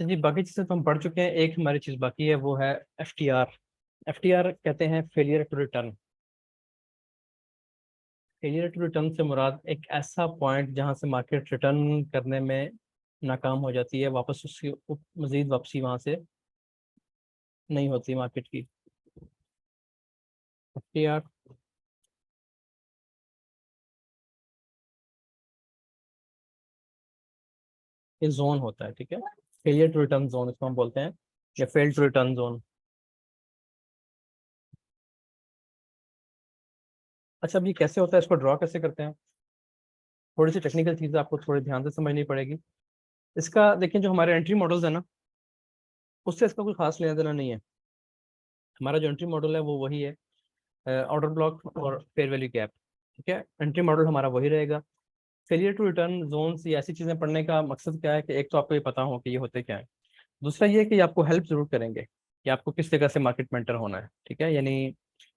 तो जी बाकी चीज़ें तो हम पढ़ चुके हैं, एक हमारी चीज़ बाकी है, वो है FTR। FTR कहते हैं failure to return. Failure to return से मुराद एक ऐसा पॉइंट जहां से मार्केट रिटर्न करने में नाकाम हो जाती है, वापस उसकी मजीद वापसी वहां से नहीं होती मार्केट की। FTR ये जोन होता है, ठीक है। फेलियर टू रिटर्न जोन इसको हम बोलते हैं, या फेल टू रिटर्न जोन। अच्छा, अब ये कैसे होता है, इसको ड्रॉ कैसे करते हैं? थोड़ी सी टेक्निकल चीज़ आपको थोड़ी ध्यान से समझनी पड़ेगी। इसका देखिए, जो हमारे एंट्री मॉडल्स है ना, उससे इसका कोई खास लेना देना नहीं है। हमारा जो एंट्री मॉडल है वो वही है, ऑर्डर ब्लॉक और फेयर वैल्यू गैप। ठीक है, एंट्री मॉडल हमारा वही रहेगा। फेलियर टू रिटर्न जोन्स ये ऐसी चीज़ें पढ़ने का मकसद क्या है कि एक तो आपको ये पता हो कि ये होते क्या है, दूसरा ये है कि ये आपको हेल्प जरूर करेंगे कि आपको किस जगह से मार्केट में एंटर होना है। ठीक है, यानी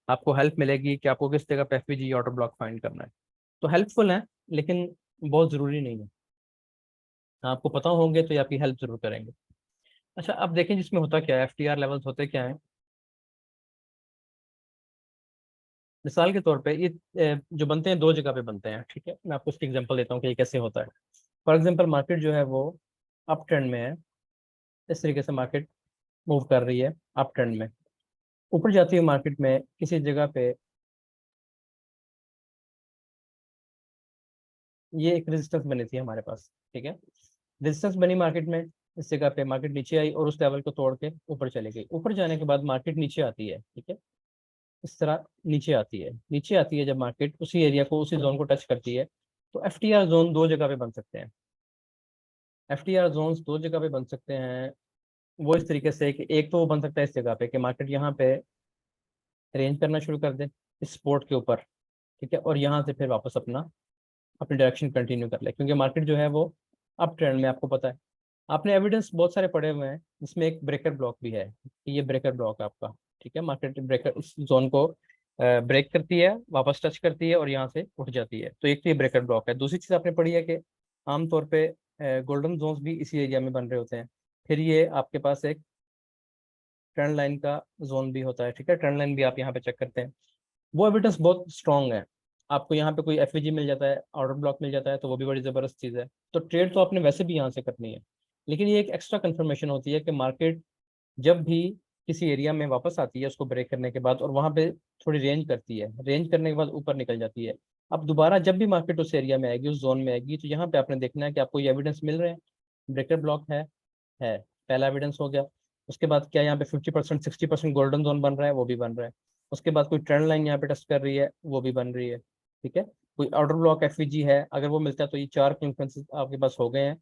आपको हेल्प मिलेगी कि आपको किस जगह पे एफपीजी ऑर्डर ब्लॉक फाइंड करना है। तो हेल्पफुल है, लेकिन बहुत ज़रूरी नहीं है। आपको पता होंगे तो ये आपकी हेल्प जरूर करेंगे। अच्छा, अब देखें जिसमें होता क्या है, FTR लेवल्स होते क्या है। मिसाल के तौर पे ये जो बनते हैं दो जगह पे बनते हैं। ठीक है, मैं आपको इसकी एग्जांपल देता हूँ कि ये कैसे होता है। फॉर एग्जांपल, मार्केट जो है वो अप ट्रेंड में है। इस तरीके से मार्केट मूव कर रही है अप ट्रेंड में। ऊपर जाती है मार्केट में किसी जगह पे, ये एक रेजिस्टेंस बनी थी हमारे पास। ठीक है, रेजिस्टेंस बनी मार्केट में, इस जगह पे मार्केट नीचे आई और उस लेवल को तोड़ के ऊपर चली गई। ऊपर जाने के बाद मार्केट नीचे आती है। ठीक है, इस तरह नीचे आती है। नीचे आती है जब मार्केट उसी एरिया को, उसी जोन को टच करती है, तो FTR जोन दो जगह पे बन सकते हैं। FTR जोन्स दो जगह पे बन सकते हैं। वो इस तरीके से कि एक तो वो बन सकता है इस जगह पे कि मार्केट यहाँ पे रेंज करना शुरू कर दे इस सपोर्ट के ऊपर। ठीक है, और यहाँ से फिर वापस अपना अपनी डायरेक्शन कंटिन्यू कर ले, क्योंकि मार्केट जो है वो अप ट्रेंड में, आपको पता है। आपने एविडेंस बहुत सारे पढ़े हुए हैं, जिसमें एक ब्रेकर ब्लॉक भी है कि ये ब्रेकर ब्लॉक है आपका। ठीक है, मार्केट ब्रेकर इस जोन को ब्रेक करती है, वापस टच करती है और यहाँ से उठ जाती है। तो एक तो ये ब्रेकर ब्लॉक है। दूसरी चीज़ आपने पढ़ी है कि आमतौर पे गोल्डन जोन्स भी इसी एरिया में बन रहे होते हैं। फिर ये आपके पास एक ट्रेंड लाइन का जोन भी होता है। ठीक है, ट्रेंड लाइन भी आप यहाँ पे चेक करते हैं, वो एविडेंस बहुत स्ट्रांग है। आपको यहाँ पे कोई FVG मिल जाता है, ऑर्डर ब्लॉक मिल जाता है, तो वो भी बड़ी ज़बरदस्त चीज़ है। तो ट्रेड तो आपने वैसे भी यहाँ से करनी है, लेकिन ये एक एक्स्ट्रा कंफर्मेशन होती है कि मार्केट जब भी किसी एरिया में वापस आती है उसको ब्रेक करने के बाद, और वहाँ पे थोड़ी रेंज करती है, रेंज करने के बाद ऊपर निकल जाती है। अब दोबारा जब भी मार्केट उस एरिया में आएगी, उस जोन में आएगी, तो यहाँ पे आपने देखना है कि आपको ये एविडेंस मिल रहे हैं, ब्रेकर ब्लॉक है पहला एविडेंस हो गया। उसके बाद क्या यहाँ पे 50% 60% गोल्डन जोन बन रहा है, वो भी बन रहा है। उसके बाद कोई ट्रेंड लाइन यहाँ पे टेस्ट कर रही है, वो भी बन रही है। ठीक है, कोई ऑर्डर ब्लॉक FVG है, अगर वो मिलता है तो ये चार कॉन्फ्रेंसेस आपके पास हो गए हैं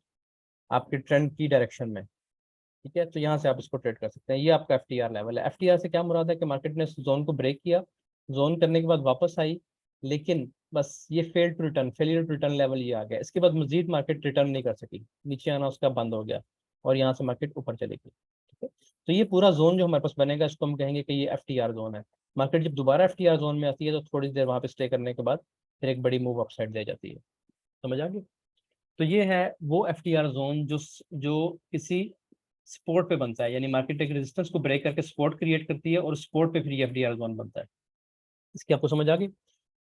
आपके ट्रेंड की डायरेक्शन में। ठीक है, तो यहाँ से आप इसको ट्रेड कर सकते हैं। ये आपका FTR लेवल है। FTR से क्या मुराद है कि मार्केट ने जोन को ब्रेक किया, जोन करने के बाद वापस आई, लेकिन बस ये फेलियर टू रिटर्न लेवल ये आ गया। इसके बाद मजीद मार्केट रिटर्न नहीं कर सकी, नीचे आना उसका बंद हो गया और यहाँ से मार्केट ऊपर चली गई। ठीक है, तो ये पूरा जोन जो हमारे पास बनेगा, इसको हम कहेंगे कि ये FTR जोन है। मार्केट जब दोबारा FTR जोन में आती है तो थोड़ी देर वहां पे स्टे करने के बाद फिर एक बड़ी मूव अपसाइड दे जाती है। समझ आ गई? तो ये है वो FTR जोन जो जो किसी सपोर्ट पे बनता है, यानी मार्केट एक रेजिस्टेंस को ब्रेक करके सपोर्ट क्रिएट करती है और सपोर्ट पे फिर ये FTR जोन बनता है। इसकी आपको समझ आ गई?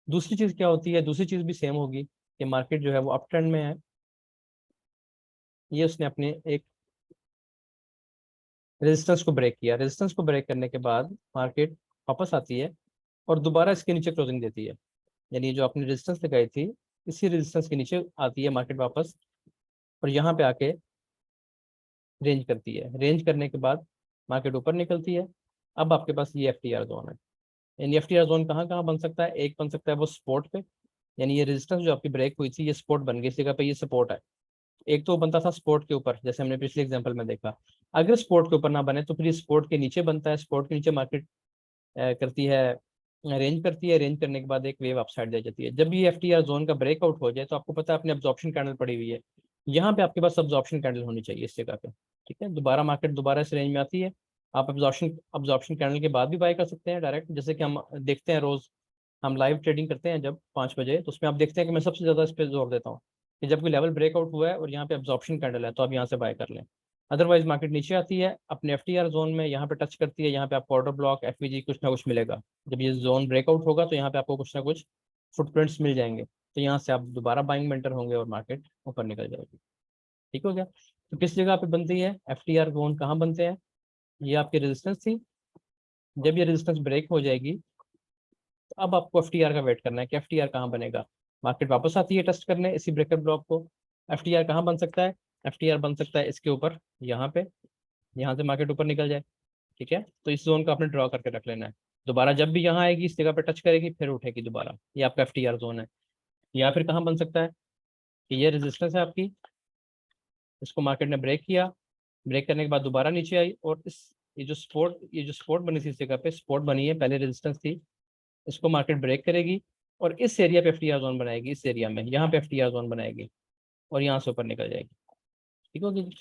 दूसरी चीज क्या होती है, दूसरी चीज भी सेम होगी कि मार्केट जो है वो अप ट्रेंड में है, ये उसने अपने एक रेजिस्टेंस को ब्रेक किया, रेजिस्टेंस को ब्रेक करने के बाद मार्केट वापस आती है और दोबारा इसके नीचे क्लोजिंग देती है। यानी जो आपने रेजिस्टेंस लगाई थी, इसी रेजिस्टेंस के नीचे आती है मार्केट वापस, और यहाँ पे आके रेंज करती है। रेंज करने के बाद मार्केट ऊपर निकलती है। अब आपके पास ये FTR जोन है। यानी FTR जोन कहाँ कहाँ बन सकता है, एक बन सकता है वो सपोर्ट पे, यानी ये रेजिस्टेंस जो आपकी ब्रेक हुई थी ये सपोर्ट बन गई, इस जगह पे ये सपोर्ट है। एक तो बनता था सपोर्ट के ऊपर, जैसे हमने पिछले एग्जांपल में देखा। अगर सपोर्ट के ऊपर ना बने तो फिर ये सपोर्ट के नीचे बनता है, सपोर्ट के नीचे मार्केट करती है, रेंज करती है। रेंज करने के बाद एक वेव अपसाइड दे जाती है। जब ये FTR जोन का ब्रेकआउट हो जाए तो आपको पता है अपने अब्जॉर्प्शन कैंडल पड़ी हुई है, यहाँ पे आपके पास अब्जॉर्प्शन कैंडल होनी चाहिए इस जगह पे। ठीक है, दोबारा मार्केट दोबारा इस रेंज में आती है, आप अब्जॉर्प्शन कैंडल के बाद भी बाय कर सकते हैं डायरेक्ट, जैसे कि हम देखते हैं रोज, हम लाइव ट्रेडिंग करते हैं जब 5 बजे, तो उसमें आप देखते हैं कि मैं सबसे ज्यादा इस पर जोर देता हूँ कि जब कोई लेवल ब्रेकआउट हुआ है और यहाँ पे अब्जॉर्प्शन कैंडल है तो आप यहाँ से बाय कर लें। अदरवाइज मार्केट नीचे आती है अपने FTR जोन में, यहाँ पे टच करती है, यहाँ पे आपको ऑर्डर ब्लॉक FVG कुछ ना कुछ मिलेगा। जब ये जोन ब्रेकआउट होगा तो यहाँ पे आपको कुछ ना कुछ फुटप्रिंट्स मिल जाएंगे, तो यहाँ से आप दोबारा बाइंग में एंटर होंगे और मार्केट ऊपर निकल जाएगी। ठीक हो गया। तो किस जगह पे बनती है FTR जोन, कहाँ बनते हैं? ये आपकी रेजिस्टेंस थी, जब ये रेजिस्टेंस ब्रेक हो जाएगी तो अब आपको FTR का वेट करना है कि FTR कहाँ बनेगा। मार्केट वापस आती है टेस्ट करने इसी ब्रेकअप ब्लॉक को। FTR कहाँ बन सकता है? FTR बन सकता है इसके ऊपर, यहाँ पे, यहाँ से मार्केट ऊपर निकल जाए। ठीक है, तो इस जोन को आपने ड्रॉ करके रख लेना है। दोबारा जब भी यहाँ आएगी इस जगह पे टच करेगी फिर उठेगी दोबारा, ये आपका FTR जोन है। या फिर कहाँ बन सकता है कि ये रेजिस्टेंस है आपकी, इसको मार्केट ने ब्रेक किया, ब्रेक करने के बाद दोबारा नीचे आई और इस ये जो सपोर्ट बनी थी इस जगह पे, सपोर्ट बनी है, पहले रेजिस्टेंस थी, इसको मार्केट ब्रेक करेगी और इस एरिया पे FTR जोन बनाएगी, इस एरिया में यहाँ पे FTR जोन बनाएगी और यहाँ से ऊपर निकल जाएगी। ठीक होगी जी।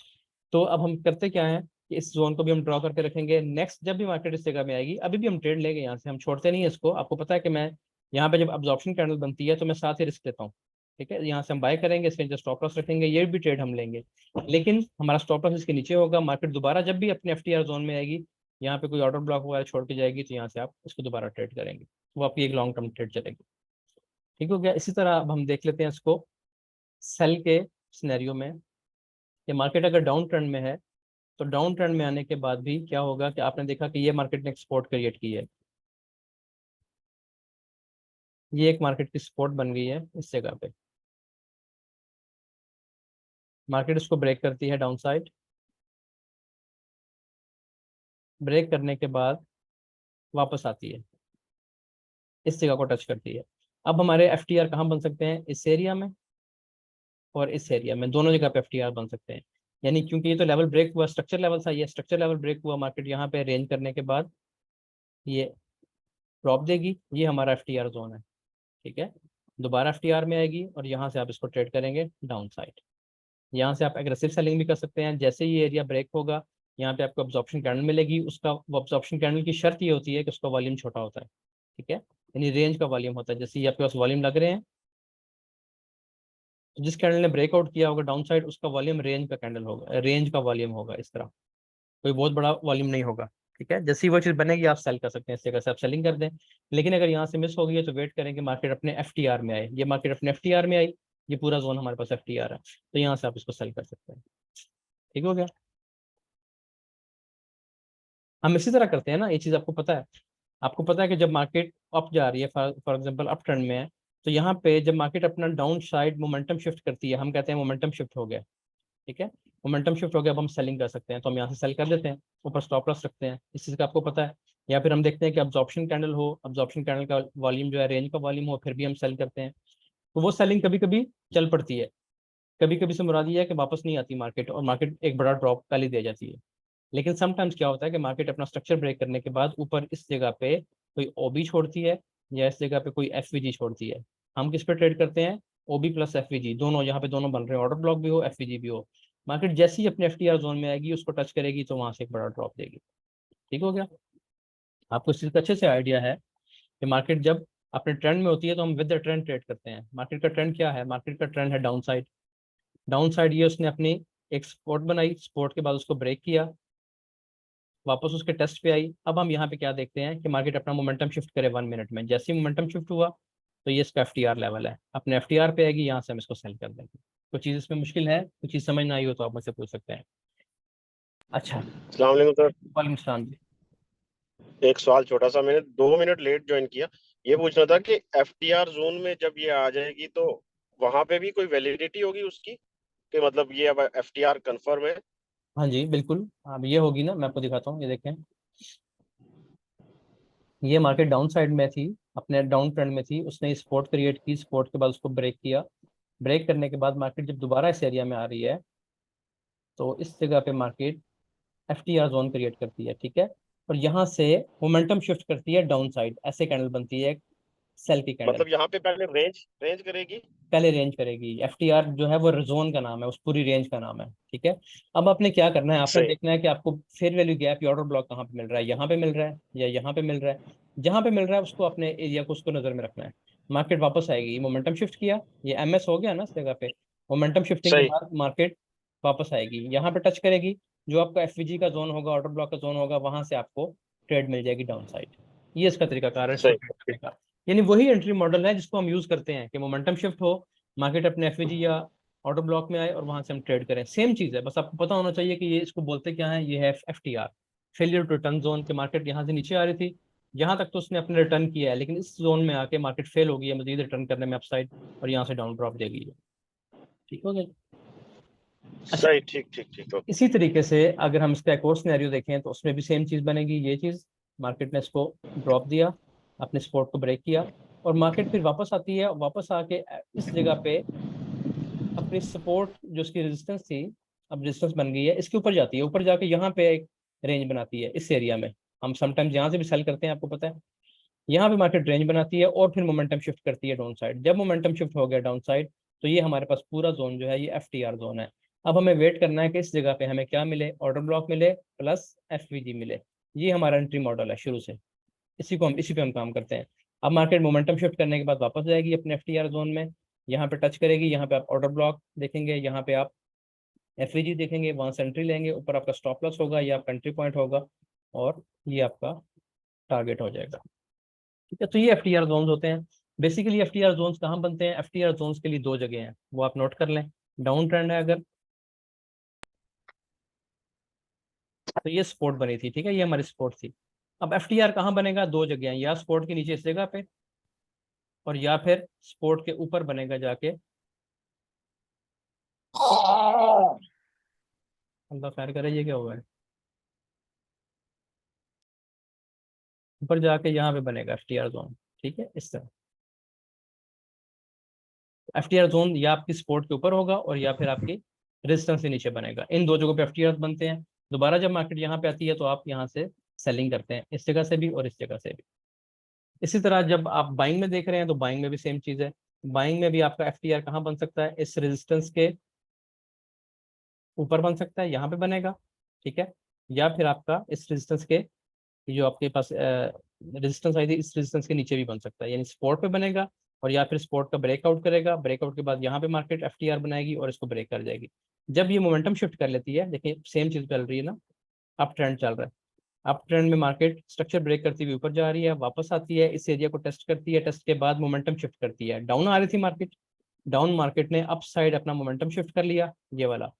तो अब हम करते क्या है कि इस जोन को भी हम ड्रॉ करके रखेंगे। नेक्स्ट जब भी मार्केट इस जगह में आएगी, अभी भी हम ट्रेड लेंगे यहाँ से, हम छोड़ते नहीं है इसको। आपको पता है कि मैं यहाँ पे जब अब्जॉर्प्शन कैंडल बनती है तो मैं साथ ही रिस्क लेता हूँ। ठीक है, यहाँ से हम बाय करेंगे, इसके नीचे स्टॉप लॉस रखेंगे, ये भी ट्रेड हम लेंगे, लेकिन हमारा स्टॉप लॉस इसके नीचे होगा। मार्केट दोबारा जब भी अपने FTR जोन में आएगी, यहाँ पे कोई ऑर्डर ब्लॉक वगैरह छोड़ के जाएगी तो यहाँ से आप इसको दोबारा ट्रेड करेंगे, वो आपकी एक लॉन्ग टर्म ट्रेड चलेगी। ठीक हो गया। इसी तरह अब हम देख लेते हैं इसको सेल के सिनेरियो में, कि मार्केट अगर डाउन ट्रेंड में है तो डाउन ट्रेंड में आने के बाद भी क्या होगा कि आपने देखा कि ये मार्केट ने एक सपोर्ट क्रिएट की है, ये एक मार्केट की सपोर्ट बन गई है इस जगह पे। मार्केट इसको ब्रेक करती है डाउन साइड, ब्रेक करने के बाद वापस आती है, इस जगह को टच करती है। अब हमारे FTR कहाँ बन सकते हैं? इस एरिया में और इस एरिया में, दोनों जगह पे FTR बन सकते हैं। यानी क्योंकि ये तो लेवल ब्रेक हुआ, स्ट्रक्चर लेवल था, ये स्ट्रक्चर लेवल ब्रेक हुआ, मार्केट यहाँ पे रेंज करने के बाद ये ड्रॉप देगी, ये हमारा FTR जोन है। ठीक है, दोबारा FTR में आएगी और यहाँ से आप इसको ट्रेड करेंगे डाउन साइड। यहाँ से आप एग्रेसिव सेलिंग भी कर सकते हैं। जैसे ये एरिया ब्रेक होगा, यहाँ पे आपको अब्जॉर्प्शन कैंडल मिलेगी, उसका वो अब्जॉर्प्शन कैंडल की शर्त ये होती है कि उसका वॉल्यूम छोटा होता है। ठीक है, यानी रेंज का वॉल्यूम होता है। जैसे ये आपके पास वॉल्यूम लग रहे हैं, तो जिस कैंडल ने ब्रेकआउट किया होगा डाउन साइड, उसका वॉल्यूम रेंज का कैंडल होगा, रेंज का वॉल्यूम होगा इस तरह, कोई बहुत बड़ा वॉल्यूम नहीं होगा। ठीक है, जैसी वो चीज़ बनेगी आप सेल कर सकते हैं, इस जगह से आप सेलिंग कर दें। लेकिन अगर यहाँ से मिस हो गई है तो वेट करें कि मार्केट अपने FTR में आए। ये मार्केट अपने FTR में आई, ये पूरा जोन हमारे पास FTR है, तो यहाँ से आप इसको सेल कर सकते हैं। ठीक हो गया। हम इसी तरह करते हैं ना, ये चीज़ आपको पता है। आपको पता है कि जब मार्केट अप जा रही है, फॉर एग्जांपल अप ट्रेंड में है, तो यहाँ पे जब मार्केट अपना डाउन साइड मोमेंटम शिफ्ट करती है, हम कहते हैं मोमेंटम शिफ्ट हो गया। ठीक है, मोमेंटम शिफ्ट हो गया, अब हम सेलिंग कर सकते हैं, तो हम यहाँ से सेल कर देते हैं, ऊपर स्टॉप लॉस रखते हैं, इस चीज़ का आपको पता है। या फिर हम देखते हैं कि अब्जॉर्प्शन कैंडल हो, अब्जॉर्प्शन कैंडल का वॉल्यूम जो है रेंज का वॉल्यूम हो, फिर भी हम सेल करते हैं। तो वो सेलिंग कभी कभी चल पड़ती है, कभी कभी से मुराद ये है कि वापस नहीं आती मार्केट और मार्केट एक बड़ा ड्रॉप पहले दे जाती है। लेकिन समटाइम्स क्या होता है कि मार्केट अपना स्ट्रक्चर ब्रेक करने के बाद ऊपर इस जगह पे कोई OB छोड़ती है या इस जगह पे कोई FVG छोड़ती है। हम किस पे ट्रेड करते हैं? OB प्लस FVG दोनों, यहाँ पे दोनों बन रहे हैं, ऑर्डर ब्लॉक भी हो FVG भी हो। मार्केट जैसे ही अपने FTR जोन में आएगी उसको टच करेगी तो वहां से एक बड़ा ड्रॉप देगी। ठीक हो गया। आपको इस चीज का अच्छे से आइडिया है कि मार्केट जब अपने ट्रेंड में होती है तो हम विद द ट्रेंड ट्रेड करते हैं। मार्केट का ट्रेंड क्या है? मार्केट का ट्रेंड है डाउन साइड। डाउन साइड ये उसने अपनी एक सपोर्ट बनाई, सपोर्ट के बाद उसको ब्रेक किया, वापस उसके टेस्ट पे आई। अब हम यहाँ पे क्या देखते हैं कि मार्केट अपना मोमेंटम शिफ्ट करे 1 मिनट में, जैसे ही मोमेंटम शिफ्ट हुआ तो ये इसका FTR लेवल है, अपने FTR पे आएगी, यहाँ से हम इसको सेल कर देंगे। कुछ चीज़ इसमें मुश्किल है, कुछ चीज़ समझ ना आई हो तो आप मुझसे पूछ सकते हैं। अच्छा, अस्सलाम वालेकुम सर। वालेकुम सलाम जी। एक सवाल छोटा सा, मैंने 2 मिनट लेट ज्वाइन किया। ये पूछना था कि FTR जोन में जब ये आ जाएगी तो वहां पे भी कोई वैलिडिटी होगी उसकी, कि मतलब ये अब FTR कंफर्म है? हाँ जी बिल्कुल, अब ये होगी ना, मैं आपको दिखाता हूँ, ये देखें, ये मार्केट डाउन साइड में थी, अपने डाउन ट्रेंड में थी, उसने सपोर्ट क्रिएट की, सपोर्ट के बाद उसको ब्रेक किया, ब्रेक करने के बाद मार्केट जब दोबारा इस एरिया में आ रही है तो इस जगह पे मार्केट FTR जोन क्रिएट करती है। ठीक है, और यहाँ से मोमेंटम शिफ्ट करती है डाउन साइड, ऐसे कैंडल बनती है, सेल की कैंडल। मतलब यहाँ पे पहले रेंज रेंज करेगी। पहले रेंज करेगी, FTR जो है वो जोन का नाम है, उस पूरी रेंज का नाम है। ठीक है, अब आपने क्या करना है, आपने सही। देखना है कि आपको फेयर वैल्यू गैप या ऑर्डर ब्लॉक कहाँ पे मिल रहा है, यहाँ पे मिल रहा है या यहाँ पे मिल रहा है। जहाँ पे मिल रहा है उसको अपने एरिया को उसको नजर में रखना है। मार्केट वापस आएगी, मोमेंटम शिफ्ट किया, ये MS हो गया ना इस जगह पे, मोमेंटम शिफ्टिंग के सही। बाद मार्केट वापस आएगी, यहाँ पे टच करेगी, जो आपका एफवीजी का जोन होगा, ऑर्डर ब्लॉक का जोन होगा, वहां से आपको ट्रेड मिल जाएगी डाउन साइड। ये इसका तरीकाकार है इसको सही। ट्रेड करने का। यानी वही एंट्री मॉडल है जिसको हम यूज करते हैं कि मोमेंटम शिफ्ट हो, मार्केट अपने एफवीजी या ऑर्डर ब्लॉक में आए और वहां से हम ट्रेड करें। सेम चीज है, बस आपको पता होना चाहिए कि ये इसको बोलते क्या है। ये है FTR, failure to return zone, के मार्केट यहाँ से नीचे आ रही थी, यहाँ तक तो उसने अपने रिटर्न किया है, लेकिन इस जोन में आके मार्केट फेल हो गई है मजीद रिटर्न करने में अपसाइड, और यहाँ से डाउन ड्रॉप देगी। ठीक हो गया। अच्छा, सही, ठीक ठीक ठीक। ओके। इसी तरीके से अगर हम इसका एक और सिनेरियो देखें तो उसमें भी सेम चीज बनेगी। ये चीज, मार्केट ने इसको ड्रॉप दिया, अपने सपोर्ट को ब्रेक किया, और मार्केट फिर वापस आती है, वापस आके इस जगह पे अपनी सपोर्ट जो उसकी रेजिस्टेंस थी, अब रेजिस्टेंस बन गई है, इसके ऊपर जाती है, ऊपर जाके यहाँ पे एक रेंज बनाती है इस एरिया में। हम समटाइम्स यहाँ से भी सेल करते हैं, आपको पता है। यहाँ पे मार्केट रेंज बनाती है और फिर मोमेंटम शिफ्ट करती है डाउन साइड। जब मोमेंटम शिफ्ट हो गया डाउन साइड, तो ये हमारे पास पूरा जोन जो है ये एफटीआर जोन है। अब हमें वेट करना है कि इस जगह पे हमें क्या मिले, ऑर्डर ब्लॉक मिले प्लस एफवीजी मिले। ये हमारा एंट्री मॉडल है शुरू से, इसी पे हम काम करते हैं। अब मार्केट मोमेंटम शिफ्ट करने के बाद वापस जाएगी अपने एफटीआर जोन में, यहाँ पे टच करेगी, यहाँ पे आप ऑर्डर ब्लॉक देखेंगे, यहाँ पे आप एफवीजी देखेंगे, वहां से एंट्री लेंगे, ऊपर आपका स्टॉप लॉस होगा, ये आपका एंट्री पॉइंट होगा, और ये आपका टारगेट हो जाएगा। ठीक है, तो ये एफटीआर जोन्स होते हैं। बेसिकली एफटीआर जोन्स कहाँ बनते हैं? एफटीआर जोन्स के लिए दो जगह हैं, वो आप नोट कर लें। डाउन ट्रेंड है अगर, तो ये सपोर्ट बनी थी, ठीक है, ये हमारी सपोर्ट थी। अब एफटीआर कहाँ बनेगा? दो जगह हैं, या सपोर्ट के नीचे इस जगह पे, और या फिर सपोर्ट के ऊपर बनेगा जाके, अल्लाह खैर करे, ये क्या हुआ है, ऊपर जाके यहाँ पे बनेगा एफटीआर जोन। ठीक है, इस तरह एफटीआर जोन या आपकी सपोर्ट के ऊपर होगा और या फिर आपकी रेजिस्टेंस के नीचे बनेगा। इन दो जगहों पे एफटीआर बनते हैं। दोबारा जब मार्केट यहाँ पे आती है तो आप यहाँ से सेलिंग करते हैं, इस जगह से भी और इस जगह से भी। इसी तरह जब आप बाइंग में देख रहे हैं तो बाइंग में भी सेम चीज है। बाइंग में भी आपका एफटीआर कहाँ बन सकता है? इस रेजिस्टेंस के ऊपर बन सकता है, यहाँ पे बनेगा, ठीक है, या फिर आपका इस रेजिस्टेंस के, जो आपके पास रेजिस्टेंस आई थी, इस रेजिस्टेंस के नीचे भी बन सकता है, यानी सपोर्ट पे बनेगा, और या फिर सपोर्ट का ब्रेकआउट करेगा, ब्रेकआउट के बाद यहाँ पे मार्केट एफटीआर बनाएगी और इसको ब्रेक कर जाएगी। जब ये मोमेंटम शिफ्ट कर लेती है, देखिए सेम चीज चल रही है ना, अप ट्रेंड चल रहा है, अप ट्रेंड में मार्केट स्ट्रक्चर ब्रेक करती हुई ऊपर जा रही है, वापस आती है, इस एरिया को टेस्ट करती है, टेस्ट के बाद मोमेंटम शिफ्ट करती है। डाउन आ रही थी मार्केट, डाउन मार्केट ने अप साइड अपना मोमेंटम शिफ्ट कर लिया, ये वाला।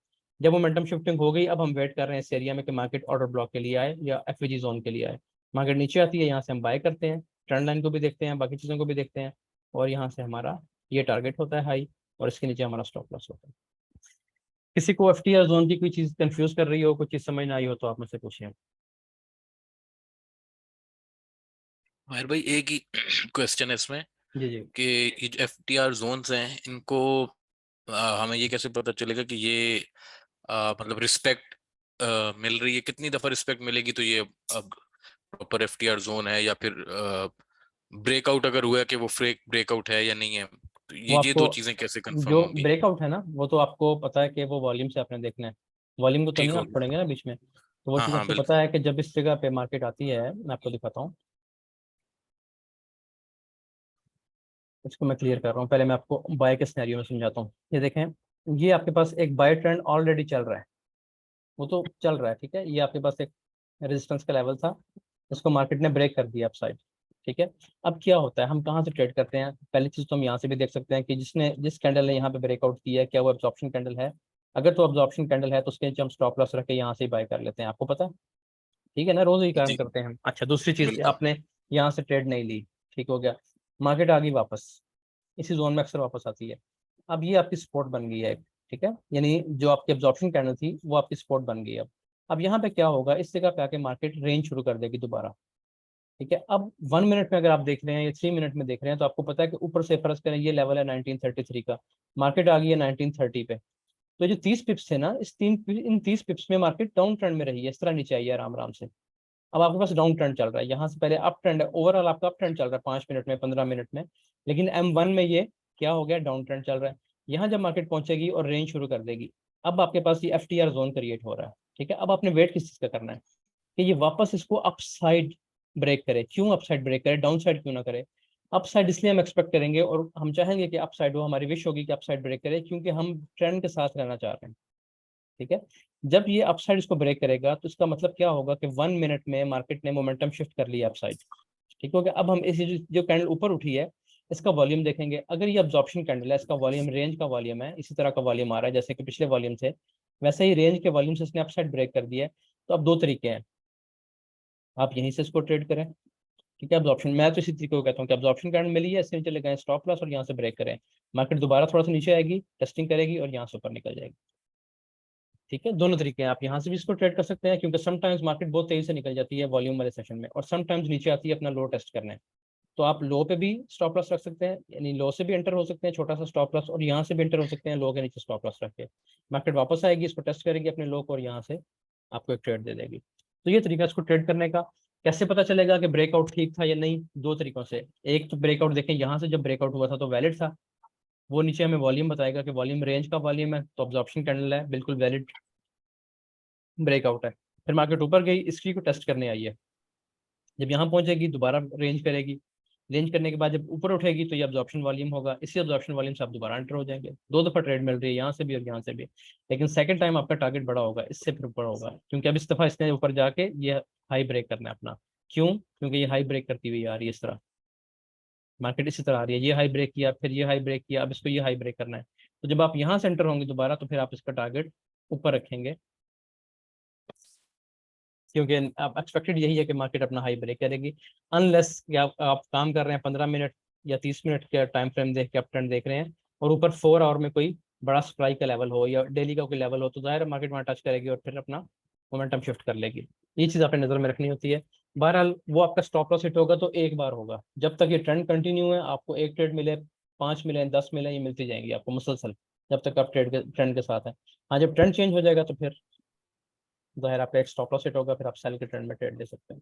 जब मोमेंटम शिफ्टिंग हो गई, अब हम वेट कर रहे हैं इस एरिया में कि मार्केट ऑर्डर ब्लॉक के लिए आए या एफवीजी जोन के लिए आए। मार्केट नीचे आती है, यहाँ से हम बाय करते हैं, ट्रेंड लाइन को भी देखते हैं, बाकी चीज़ों को भी देखते हैं, और यहाँ से हमारा ये टारगेट होता है हाई, और इसके नीचे हमारा स्टॉप लॉस होता है। किसी को एफटीआर जोन की कोई चीज़ कंफ्यूज कर रही हो, कोई चीज़ समझ ना आई हो, तो आप मुझसे पूछिए। मेरे भाई एक ही क्वेश्चन है इसमें जी जी। कि ये जो FTR जोन्स हैं इनको हमें ये कैसे पता चलेगा कि ये मतलब रिस्पेक्ट मिल रही है, कितनी दफा रिस्पेक्ट मिलेगी तो ये अब प्रॉपर FTR जोन है, या फिर ब्रेकआउट अगर हुआ है कि वो फेक ब्रेकआउट है या नहीं है, तो वो ये दो आपको चीजें कैसे कंफर्म जो होंगी? ब्रेकआउट है ना, वो तो आपको पता है कि वो वॉल्यूम से आपने देखना है, वॉल्यूम को तो ठीक नहीं हो आप गया। पढ़ेंगे ना बीच में। तो वो हाँ चीज़ हाँ आपको बिल्कुल। पता है कि जब इस जगह पे मार्केट आती है, मैं आपको दिखाता हूँ, इसको मैं क्लियर कर रहा हूँ, पहले मैं आपको बाय के सिनेरियो में समझाता हूँ। ये देखें, ये आपके पास एक बाय ट्रेंड ऑलरेडी चल रहा है, वो तो चल रहा है, ठीक है, ये आपके पास एक रेजिस्टेंस का लेवल था, इसको मार्केट ने ब्रेक कर दिया अपसाइड। ठीक है, अब क्या होता है, हम कहाँ से ट्रेड करते हैं? पहली चीज़ तो हम यहाँ से भी देख सकते हैं कि जिस कैंडल ने यहाँ पे ब्रेकआउट किया है, क्या वो एब्जॉर्प्शन कैंडल है? अगर तो एब्जॉर्प्शन कैंडल है तो उसके नीचे हम स्टॉप लॉस रख के यहाँ से ही बाय कर लेते हैं, आपको पता है, ठीक है ना, रोज ही काम जी करते हैं हम। अच्छा, दूसरी चीज़, बिल्कुल। आपने यहाँ से ट्रेड नहीं ली, ठीक हो गया, मार्केट आ गई वापस, इसी जोन में अक्सर वापस आती है। अब ये आपकी सपोर्ट बन गई है एक, ठीक है, यानी जो आपकी एब्जॉर्प्शन कैंडल थी वो आपकी सपोर्ट बन गई है। अब यहाँ पे क्या होगा, इस जगह पे आके मार्केट रेंज शुरू कर देगी दोबारा। ठीक है, अब 1 मिनट में अगर आप देख रहे हैं या 3 मिनट में देख रहे हैं, तो आपको पता है कि ऊपर से फर्ज करें, ये लेवल है 1933 का, मार्केट आ गई है 1930 पे। तो जो 30 पिप्स थे ना, इन 30 पिप्स में मार्केट डाउन ट्रेंड में रही है, इस तरह नीचे आई है आराम आराम से। अब आपके पास डाउन ट्रेंड चल रहा है, यहाँ से पहले अप ट्रेंड है, ओवरऑल आपका अप ट्रेंड चल रहा है 5 मिनट में, 15 मिनट में, लेकिन M1 में ये क्या हो गया, डाउन ट्रेंड चल रहा है। यहाँ जब मार्केट पहुंचेगी और रेंज शुरू कर देगी, अब आपके पास ये एफटीआर जोन क्रिएट हो रहा है। ठीक है, अब आपने वेट किस चीज का करना है कि ये वापस इसको अपसाइड ब्रेक करे। क्यों अपसाइड ब्रेक करे, डाउन साइड क्यों ना करे? अपसाइड इसलिए हम एक्सपेक्ट करेंगे और हम चाहेंगे कि अपसाइड हो, हमारी विश होगी कि अपसाइड ब्रेक करे, क्योंकि हम ट्रेंड के साथ रहना चाह रहे हैं। ठीक है। जब ये अपसाइड इसको ब्रेक करेगा तो इसका मतलब क्या होगा कि 1 मिनट में मार्केट ने मोमेंटम शिफ्ट कर लिया अपसाइड। ठीक हो गया। अब हम इस जो कैंडल ऊपर उठी है इसका वॉल्यूम देखेंगे। अगर ये अब्जॉर्प्शन कैंडल है, इसका वॉल्यूम रेंज का वॉल्यूम है, इसी तरह का वॉल्यूम आ रहा है जैसे कि पिछले वॉल्यूम से, वैसे ही रेंज के वॉल्यूम से इसने अपसाइड ब्रेक कर दिया है। तो अब 2 तरीके हैं, आप यहीं से इसको ट्रेड करें। ठीक है, अब्जॉर्प्शन, मैं तो इसी तरीके को कहता हूँ कि अब्जॉर्प्शन कैंडल मिली है, इससे चले गए स्टॉप लॉस और यहाँ से ब्रेक करें। मार्केट दोबारा थोड़ा सा नीचे आएगी, टेस्टिंग करेगी और यहाँ से ऊपर निकल जाएगी। ठीक है, दोनों तरीके हैं, आप यहाँ से भी इसको ट्रेड कर सकते हैं, क्योंकि समटाइम्स मार्केट बहुत तेजी से निकल जाती है वॉल्यूम वाले सेशन में, और समटाइम्स नीचे आती है अपना लो टेस्ट करने। तो आप लो पे भी स्टॉप लॉस रख सकते हैं, यानी लो से भी एंटर हो सकते हैं छोटा सा स्टॉप लॉस, और यहाँ से भी एंटर हो सकते हैं लो के नीचे स्टॉप लॉस रख के। मार्केट वापस आएगी, इसको टेस्ट करेगी अपने लो को, और यहाँ से आपको एक ट्रेड दे देगी। तो ये तरीका इसको ट्रेड करने का। कैसे पता चलेगा कि ब्रेकआउट ठीक था या नहीं? 2 तरीकों से। एक तो ब्रेकआउट देखें, यहाँ से जब ब्रेकआउट हुआ था तो वैलिड था, वो नीचे हमें वॉल्यूम बताएगा कि वॉल्यूम रेंज का वॉल्यूम है, तो अब्जॉर्प्शन कैंडल है, बिल्कुल वैलिड ब्रेकआउट है। फिर मार्केट ऊपर गई, इसकी को टेस्ट करने आई है, जब यहाँ पहुंचेगी दोबारा रेंज करेगी, रेंज करने के बाद जब ऊपर उठेगी तो ये अब्जॉर्प्शन वॉल्यूम होगा, इसी अब्जॉर्प्शन वॉल्यूम से आप दोबारा एंटर हो जाएंगे। 2 दफा ट्रेड मिल रही है, यहाँ से भी और यहाँ से भी, लेकिन सेकंड टाइम आपका टारगेट बड़ा होगा, इससे फिर ऊपर होगा, क्योंकि अब इस दफा इसने ऊपर जाके ये हाई ब्रेक करना है अपना। क्यों? क्योंकि ये हाई ब्रेक करती हुई आ रही है, इस तरह मार्केट इसी तरह आ रही है, ये हाई ब्रेक किया, फिर ये हाई ब्रेक किया, अब इसको ये हाई ब्रेक करना है। तो जब आप यहाँ से एंटर होंगे दोबारा, तो फिर आप इसका टारगेट ऊपर रखेंगे, क्योंकि आप एक्सपेक्टेड यही है कि मार्केट अपना हाई ब्रेक करेगी, अनलेस कि आप काम कर रहे हैं 15 मिनट या 30 मिनट का टाइम फ्रेम देख के, अप ट्रेंड देख रहे हैं, और ऊपर 4 आवर में कोई बड़ा सप्लाई का लेवल हो या डेली का कोई लेवल हो, तो जाहिर मार्केट वहाँ टच करेगी और फिर अपना मोमेंटम शिफ्ट कर लेगी। ये चीज़ आपने नज़र में रखनी होती है। बहरहाल वो आपका स्टॉप लॉस हिट होगा तो एक बार होगा, जब तक ये ट्रेंड कंटिन्यू है, आपको एक ट्रेड मिले, 5 मिले, 10 मिले, ये मिलती जाएंगी आपको मुसलसल, जब तक आप ट्रेंड के साथ हैं। हाँ, जब ट्रेंड चेंज हो जाएगा तो फिर जाहिर आपका एक स्टॉप लॉस हिट होगा, फिर आप सेल के ट्रेंड में ट्रेड ले सकते हैं।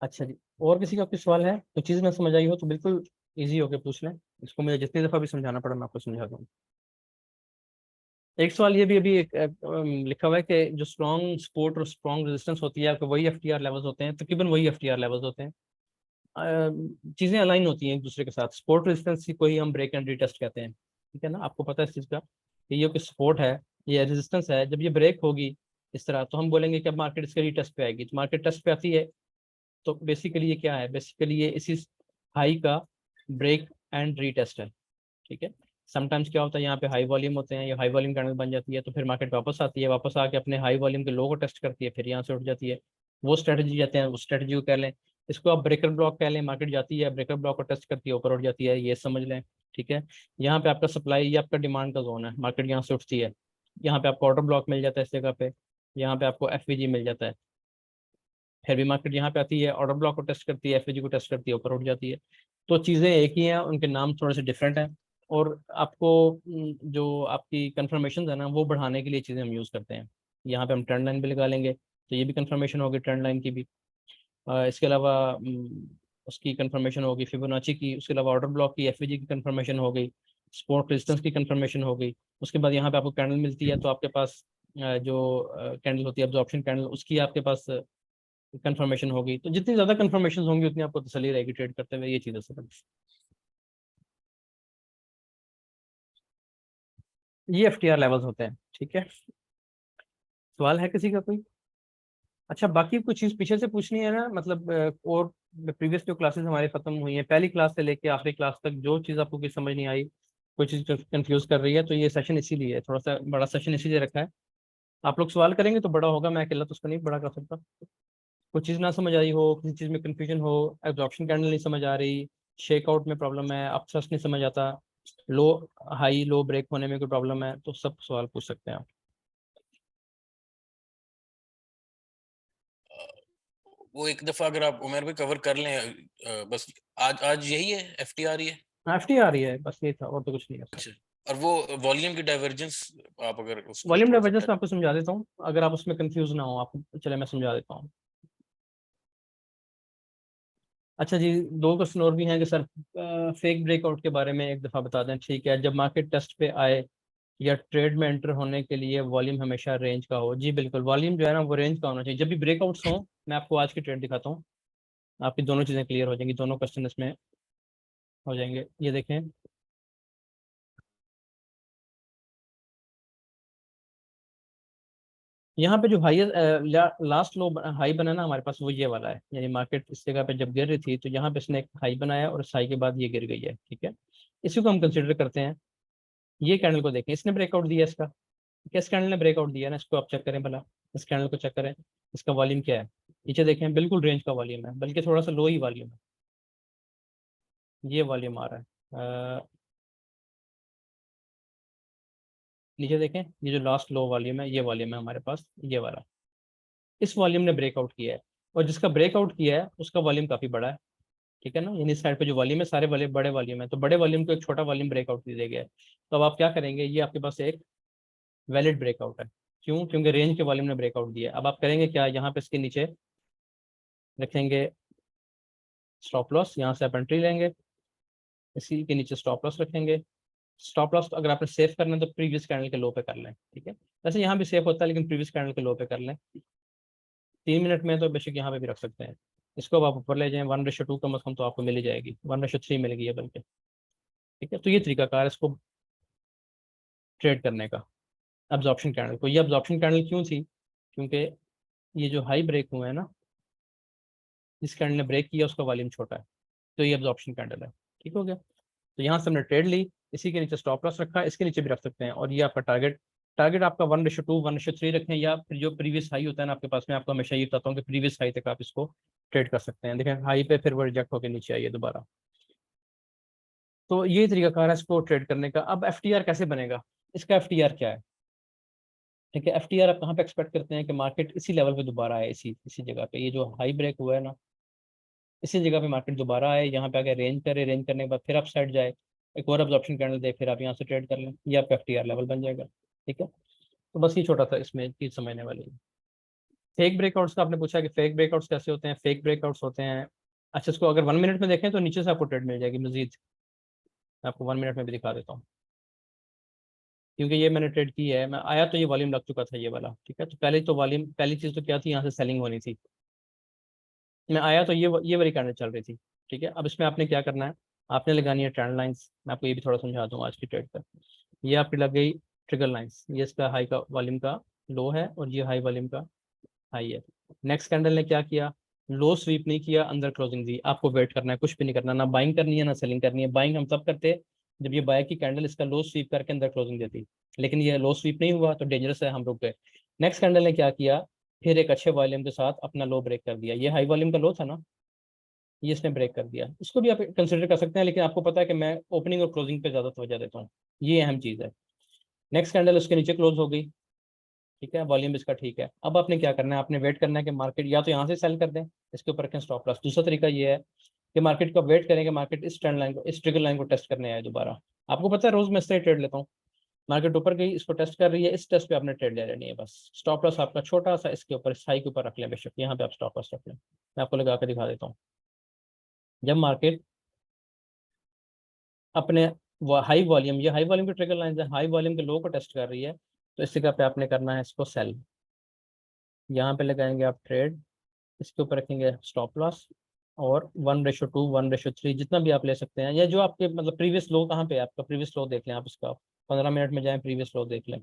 अच्छा जी, और किसी का कोई सवाल है? तो चीज़ ना समझ आई हो तो बिल्कुल इजी होके पूछ लें, इसको मुझे जितनी दफ़ा भी समझाना पड़ा मैं आपको समझा दूँ। एक सवाल ये भी अभी लिखा हुआ है कि जो स्ट्रॉन्ग सपोर्ट और स्ट्रॉन्ग रेजिस्टेंस होती है, आपके वही एफटीआर लेवल्स होते हैं, तकरीबन वही एफटीआर लेवल्स होते हैं। चीज़ें अलाइन होती हैं एक दूसरे के साथ। सपोर्ट रेजिस्टेंस को ही हम ब्रेक एंड रीटेस्ट कहते हैं, ठीक है ना, आपको पता है इस चीज़ का कि ये कोई सपोर्ट है, ये रेजिस्टेंस है, जब ये ब्रेक होगी इस तरह, तो हम बोलेंगे कि अब मार्केट इसके रीटेस्ट पे आएगी। तो मार्केट टेस्ट पे आती है, तो बेसिकली ये क्या है, बेसिकली ये इसी हाई का ब्रेक एंड रीटेस्ट है। ठीक है, समटाइम्स क्या होता है, यहाँ पे हाई वॉल्यूम होते हैं, ये हाई वॉल्यूम कैंडल बन जाती है, तो फिर मार्केट वापस आती है, वापस आके अपने हाई वॉल्यूम के लो को टेस्ट करती है, फिर यहाँ से उठ जाती है। वो स्ट्रेटजी जाते हैं, उस स्ट्रेटजी को कह लें, इसको आप ब्रेकर ब्लॉक कह लें। मार्केट जाती है, ब्रेकर ब्लॉक को टेस्ट करती है, ऊपर उठ जाती है, ये समझ लें। ठीक है, यहाँ पे आपका सप्लाई, ये आपका डिमांड का जोन है, मार्केट यहाँ से उठती है, यहाँ पे आपको ऑर्डर ब्लॉक मिल जाता है इस जगह पे, यहाँ पे आपको एफवीजी मिल जाता है, फिर भी मार्केट यहाँ पे आती है, ऑर्डर ब्लॉक को टेस्ट करती है, एफवीजी को टेस्ट करती है, ऊपर उठ जाती है। तो चीज़ें एक ही हैं, उनके नाम थोड़े से डिफरेंट हैं, और आपको जो आपकी कंफर्मेशन है ना, वो बढ़ाने के लिए चीज़ें हम यूज़ करते हैं। यहाँ पे हम ट्रेंड लाइन भी लगा लेंगे, तो ये भी कंफर्मेशन होगी ट्रेंड लाइन की भी। इसके अलावा उसकी कंफर्मेशन होगी फिबोनाची की, उसके अलावा ऑर्डर ब्लॉक की, एफवीजी की कंफर्मेशन हो गई, सपोर्ट रेजिस्टेंस की कंफर्मेशन हो गई। उसके बाद यहाँ पे आपको कैंडल मिलती है, तो आपके पास जो कैंडल होती है अब्जॉर्प्शन कैंडल, उसकी आपके पास कंफर्मेशन होगी। तो जितनी ज्यादा कंफर्मेशन होंगी उतनी आपको तसल्ली रहेगी ट्रेड करते हुए, ये चीज़ है। ये एफटीआर लेवल्स होते हैं। ठीक है, सवाल है किसी का कोई? अच्छा, बाकी कुछ चीज़ पीछे से पूछनी है ना, मतलब और प्रीवियस जो क्लासेस हमारी खत्म हुई हैं, पहली क्लास से लेके आखिरी क्लास तक, जो चीज़ आपको कुछ समझ नहीं आई, कोई चीज़ कंफ्यूज कर रही है, तो ये सेशन इसीलिए है, थोड़ा सा बड़ा सेशन इसीलिए रखा है। आप लोग सवाल करेंगे तो बड़ा होगा, मैं अकेला तो उसको नहीं बड़ा कर सकता। कुछ चीज़ ना समझ आई हो, किसी चीज़ में कंफ्यूजन हो, एब्जॉर्प्शन कैंडल नहीं समझ आ रही, शेकआउट में प्रॉब्लम है, अपथ्रस्ट नहीं समझ आता, लो हाई लो ब्रेक होने में कोई प्रॉब्लम है, तो सब सवाल पूछ सकते हैं आप। वो एक दफा अगर आप उमेर भाई कवर कर लें, बस आज आज यही है, एफटीआर ही है। एफटी आ रही है, बस ये था, और तो कुछ नहीं है। अच्छा, और वो वॉल्यूम की डाइवर्जेंस आप अगर उसको वॉल्यूम थोड़ा सा डाइवर्जेंस कह मैं दें। आपको समझा देता हूँ, अगर आप उसमें कंफ्यूज ना हो, आपको चले मैं समझा देता हूँ। अच्छा जी, 2 क्वेश्चन और भी हैं कि सर फेक ब्रेकआउट के बारे में एक दफ़ा बता दें। ठीक है, जब मार्केट टेस्ट पे आए या ट्रेड में एंटर होने के लिए वॉल्यूम हमेशा रेंज का हो। जी बिल्कुल, वॉल्यूम जो है ना वो रेंज का होना चाहिए जब भी ब्रेकआउट्स हों। मैं आपको आज की ट्रेड दिखाता हूँ, आपकी दोनों चीज़ें क्लियर हो जाएंगी, दोनों क्वेश्चन इसमें हो जाएंगे। ये देखें, यहाँ पे जो हाईएस्ट लास्ट लो हाई बना ना हमारे पास वो ये वाला है, यानी मार्केट इस जगह पे जब गिर रही थी तो यहाँ पे इसने एक हाई बनाया और इस हाई के बाद ये गिर गई है, ठीक है। इसी को हम कंसिडर करते हैं। ये कैंडल को देखें, इसने ब्रेकआउट दिया इसका, किस कैंडल ने ब्रेकआउट दिया ना, इसको आप चेक करें भला, इस कैंडल को चेक करें, इसका वॉल्यूम क्या है, नीचे देखें बिल्कुल रेंज का वॉल्यूम है, बल्कि थोड़ा सा लो ही वॉल्यूम है, ये वॉल्यूम आ रहा है। नीचे देखें, ये जो लास्ट लो वॉल्यूम है ये वॉल्यूम है हमारे पास, ये वाला, इस वॉल्यूम ने ब्रेकआउट किया है, और जिसका ब्रेकआउट किया है उसका वॉल्यूम काफी बड़ा है, ठीक है ना। यानी इस साइड पे जो वॉल्यूम है सारे वाले बड़े वॉल्यूम है, तो बड़े वॉल्यूम को एक छोटा वॉल्यूम ब्रेकआउट दे दिया गया है। तो अब आप क्या करेंगे, ये आपके पास एक वैलिड ब्रेकआउट है, क्यों, क्योंकि रेंज के वॉल्यूम ने ब्रेकआउट दिया है। अब आप करेंगे क्या, यहाँ पे इसके नीचे रखेंगे स्टॉप लॉस, यहाँ से आप एंट्री लेंगे, इसी के नीचे स्टॉप लॉस रखेंगे। स्टॉप लॉस तो अगर आपने सेव करना है तो प्रीवियस कैंडल के लो पे कर लें, ठीक है। वैसे यहाँ भी सेव होता है लेकिन प्रीवियस कैंडल के लो पे कर लें। 3 मिनट में तो बेशक यहाँ पे भी रख सकते हैं। इसको अब आप ऊपर ले जाएं, 1:2 कम से कम तो आपको मिल ही जाएगी, 1:3 मिल गई है बल्कि, ठीक है। तो ये तरीकाकार है इसको ट्रेड करने का। अब्जॉर्प्शन कैंडल को, ये अब्जॉर्प्शन कैंडल क्यों थी, क्योंकि ये जो हाई ब्रेक हुए हैं ना, जिस कैंडल ने ब्रेक किया उसका वॉल्यूम छोटा है, तो ये अब्जॉर्प्शन कैंडल है, ठीक हो गया। तो यहाँ से हमने ट्रेड ली, इसी के नीचे स्टॉप लॉस रखा, इसके नीचे भी रख सकते हैं, और ये आपका टारगेट, टारगेट आपका 1:2 1:3 रखें, या फिर जो प्रीवियस हाई होता है ना आपके पास, मैं आपको हमेशा ये बताता हूँ कि प्रीवियस हाई तक आप इसको ट्रेड कर सकते हैं। देखें हाई पे फिर वो रिजेक्ट होकर नीचे आइए दोबारा। तो ये तरीकाकार है इसको ट्रेड करने का। अब एफ कैसे बनेगा, इसका एफ क्या है, ठीक है। एफ आप कहाँ पे एक्सपेक्ट करते हैं कि मार्केट इसी लेवल पे दोबारा आए, इसी इसी जगह पे, ये जो हाई ब्रेक हुआ है ना, इसी जगह पे मार्केट दोबारा आए, यहाँ पे आगे रेंज करे, रेंज करने के बाद फिर अप साइड जाए, एक और अब्जॉर्प्शन कैंडल दे, फिर आप यहाँ से ट्रेड कर लें, ये आपका एफ लेवल बन जाएगा, ठीक है। तो बस ये छोटा सा इसमें चीज समझने वाली है। फेक ब्रेकआउट्स का आपने पूछा कि फेक ब्रेकआउट्स कैसे होते हैं, फेक ब्रेकआउट्स होते हैं, अच्छा इसको अगर 1 मिनट में देखें तो नीचे से आपको ट्रेड मिल जाएगी मजीद, मैं आपको 1 मिनट में भी दिखा देता हूँ, क्योंकि ये मैंने ट्रेड की है, मैं आया तो ये वॉल्यूम लग चुका था ये वाला, ठीक है। तो पहले तो वॉल्यूम, पहली चीज़ तो क्या थी, यहाँ से सेलिंग होनी थी, मैं आया तो ये वाली कैंडल चल रही थी, ठीक है। अब इसमें आपने क्या करना है, आपने लगानी है ट्रेंड लाइंस, मैं आपको ये भी थोड़ा समझा दूँ आज की ट्रेड पर। ये आपकी लग गई ट्रिगर लाइंस, ये इसका हाई का वॉल्यूम का लो है, और ये हाई वॉल्यूम का हाई है। नेक्स्ट कैंडल ने क्या किया, लो स्वीप नहीं किया, अंदर क्लोजिंग दी, आपको वेट करना है, कुछ भी नहीं करना, ना बाइंग करनी है ना सेलिंग करनी है। बाइंग हम तब करते जब ये बाय की कैंडल इसका लो स्वीप करके अंदर क्लोजिंग देती, लेकिन ये लो स्वीप नहीं हुआ तो डेंजरस है, हम रुक गए। नेक्स्ट कैंडल ने क्या किया, फिर एक अच्छे वॉल्यूम के साथ अपना लो ब्रेक कर दिया, ये हाई वॉल्यूम का लो था ना, ये इसने ब्रेक कर दिया, इसको भी आप कंसिडर कर सकते हैं, लेकिन आपको पता है कि मैं ओपनिंग और क्लोजिंग पे ज्यादा तवज्जो देता हूँ, ये अहम चीज़ है। नेक्स्ट कैंडल उसके नीचे क्लोज हो गई, ठीक है, वॉल्यूम इसका ठीक है। अब आपने क्या करना है, आपने वेट करना है कि मार्केट या तो यहाँ से सेल कर दें, इसके ऊपर रखें स्टॉप लॉस। दूसरा तरीका ये है कि मार्केट का वेट करें कि मार्केट इस ट्रेंड लाइन को, इस ट्रिगर लाइन को टेस्ट करने आए दोबारा। आपको पता है रोज मैं इससे ट्रेड लेता हूँ, मार्केट ऊपर गई, इसको टेस्ट कर रही है, इस टेस्ट पे आपने ट्रेड ले लेनी है बस। स्टॉप लॉस आपका छोटा सा इसके ऊपर, इस हाई के ऊपर रख लें बेशक, यहाँ पे आप स्टॉप लॉस रख लें, मैं आपको लगा के दिखा देता हूँ। जब मार्केट अपने हाई वॉल्यूम, ये हाई वॉल्यूम के ट्रिगर लाइन है, हाई वॉल्यूम के लो को टेस्ट कर रही है, तो इस जगह पे आपने करना है इसको सेल, यहाँ पे लगाएंगे आप ट्रेड, इसके ऊपर रखेंगे स्टॉप लॉस, और 1:2 1:3 जितना भी आप ले सकते हैं, या जो आपके मतलब प्रीवियस लो कहाँ पे है आपका, प्रीवियस लो देख लें आप इसका, 15 मिनट में जाएं प्रीवियस लो देख लें,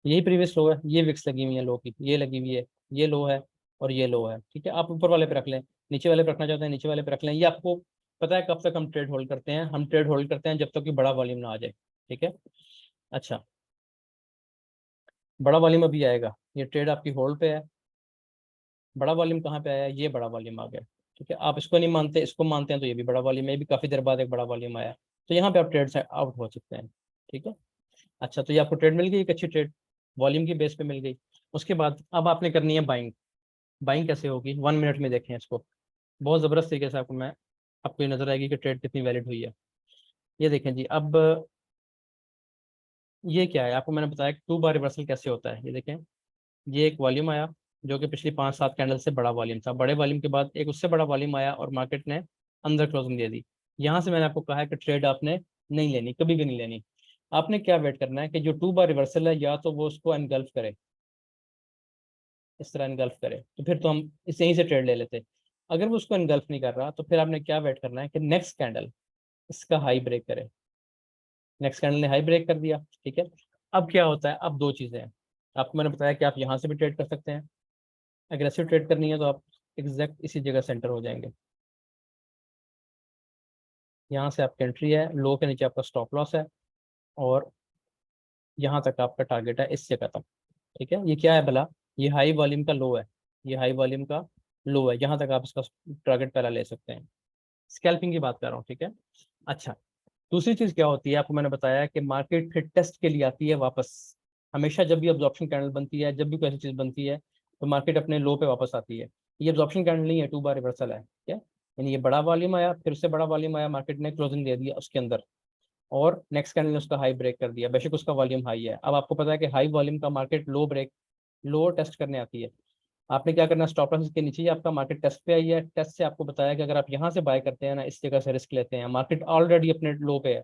यही प्रीवियस लो है, ये विक्स लगी हुई है लो की, ये लगी हुई है, ये लो है और ये लो है, ठीक है। आप ऊपर वाले पे रख लें, नीचे वाले पे रखना चाहते हैं नीचे वाले पे रख लें। ये आपको पता है कब तक हम ट्रेड होल्ड करते हैं, हम ट्रेड होल्ड करते हैं जब तक कि बड़ा वॉल्यूम ना आ जाए, ठीक है। अच्छा, बड़ा वॉल्यूम अभी आएगा, ये ट्रेड आपकी होल्ड पे है, बड़ा वॉल्यूम कहाँ पे आया, ये बड़ा वॉल्यूम आ गया, ठीक है। आप इसको नहीं मानते, इसको मानते हैं तो ये भी बड़ा वॉल्यूम है, ये भी काफी देर बाद एक बड़ा वॉल्यूम आया, तो यहाँ पे आप ट्रेड से आउट हो सकते हैं, ठीक है। अच्छा, तो ये आपको ट्रेड मिल गई, एक अच्छी ट्रेड वॉल्यूम की बेस पे मिल गई। उसके बाद अब आपने करनी है बाइंग। बाइंग कैसे होगी, 1 मिनट में देखें इसको, बहुत ज़बरदस्त तरीके से आपको मैं, आपको ये नजर आएगी कि ट्रेड कितनी वैलिड हुई है। ये देखें जी, अब ये क्या है, आपको मैंने बताया कि 2 बार रिवर्सल कैसे होता है। ये देखें, ये एक वॉल्यूम आया जो कि पिछली 5-7 कैंडल से बड़ा वॉल्यूम था, बड़े वॉल्यूम के बाद एक उससे बड़ा वॉल्यूम आया और मार्केट ने अंदर क्लोजिंग दे दी। यहाँ से मैंने आपको कहा है कि ट्रेड आपने नहीं लेनी, कभी भी नहीं लेनी। आपने क्या वेट करना है कि जो 2 बार रिवर्सल है, या तो वो उसको एनगल्फ करे, इस तरह एनगल्फ करे, तो फिर तो हम इसे यहीं से ट्रेड ले लेते। अगर वो उसको एनगल्फ नहीं कर रहा, तो फिर आपने क्या वेट करना है कि नेक्स्ट कैंडल इसका हाई ब्रेक करे, नेक्स्ट कैंडल ने हाई ब्रेक कर दिया, ठीक है। अब क्या होता है, अब दो चीज़ें हैं। आपको मैंने बताया कि आप यहाँ से भी ट्रेड कर सकते हैं, एग्रेसिव ट्रेड करनी है तो आप एग्जैक्ट इसी जगह सेंटर हो जाएंगे। यहाँ से आपकी एंट्री है, लो के नीचे आपका स्टॉप लॉस है, और यहाँ तक आपका टारगेट है इस जगह तक, ठीक है। ये क्या है भला, ये हाई वॉल्यूम का लो है, ये हाई वॉल्यूम का लो है, यहाँ तक आप इसका टारगेट पहला ले सकते हैं। स्कैल्पिंग की बात कर रहा हूँ, ठीक है। अच्छा, दूसरी चीज़ क्या होती है, आपको मैंने बताया कि मार्केट फिर टेस्ट के लिए आती है वापस। हमेशा जब भी अब्जॉर्प्शन कैंडल बनती है, जब भी कोई ऐसी चीज़ बनती है, तो मार्केट अपने लो पे वापस आती है। ये अब्जॉर्प्शन कैंडल नहीं है, 2 बार रिवर्सल है, ठीक है। यानी ये बड़ा वॉल्यूम आया, फिर उससे बड़ा वॉल्यूम आया, मार्केट ने क्लोजिंग दे दिया उसके अंदर, और नेक्स्ट कैंडल ने उसका हाई ब्रेक कर दिया, बेशक उसका वॉल्यूम हाई है। अब आपको पता है कि हाई वॉल्यूम का मार्केट लो टेस्ट करने आती है। आपने क्या करना है, स्टॉप लॉस के नीचे ही आपका मार्केट टेस्ट पे आई है, टेस्ट से आपको बताया कि अगर आप यहाँ से बाय करते हैं ना, इस जगह से रिस्क लेते हैं, मार्केट ऑलरेडी अपने लो पे है,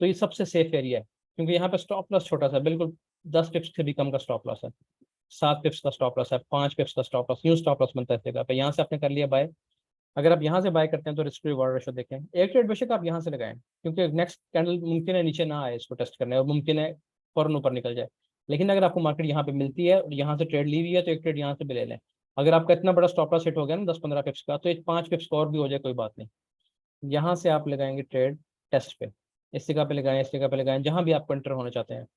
तो ये सबसे सेफ एरिया है, क्योंकि यहाँ पे स्टॉप लॉस छोटा सा, बिल्कुल 10 पिप्स से भी कम का स्टॉप लॉस है, 7 पिप्स का स्टॉप लॉस है, 5 पिप्स का स्टॉप लॉस, यूँ स्टॉप लॉस बनता है इस जगह पे। यहाँ से आपने कर लिया बाय। अगर आप यहाँ से बाय करते हैं तो रिस्क रिवॉर्ड रेशो देखें, एक ट्रेड बेशक आप यहाँ से लगाएं, क्योंकि नेक्स्ट कैंडल मुमकिन है नीचे ना आए इसको टेस्ट करने, और मुमकिन है फौरन ऊपर निकल जाए। लेकिन अगर आपको मार्केट यहाँ पे मिलती है और यहाँ से ट्रेड ली हुई है, तो एक ट्रेड यहाँ से भी ले लें। अगर आपका इतना बड़ा स्टॉप लॉस हिट हो गया ना 10-15 पिप्स का, तो एक 5 पिप्स का और भी हो जाए कोई बात नहीं, यहाँ से आप लगाएंगे ट्रेड टेस्ट पे, इस जगह पे लगाएं, इस जगह पे लगाएं, जहाँ भी आप एंटर होना चाहते हैं।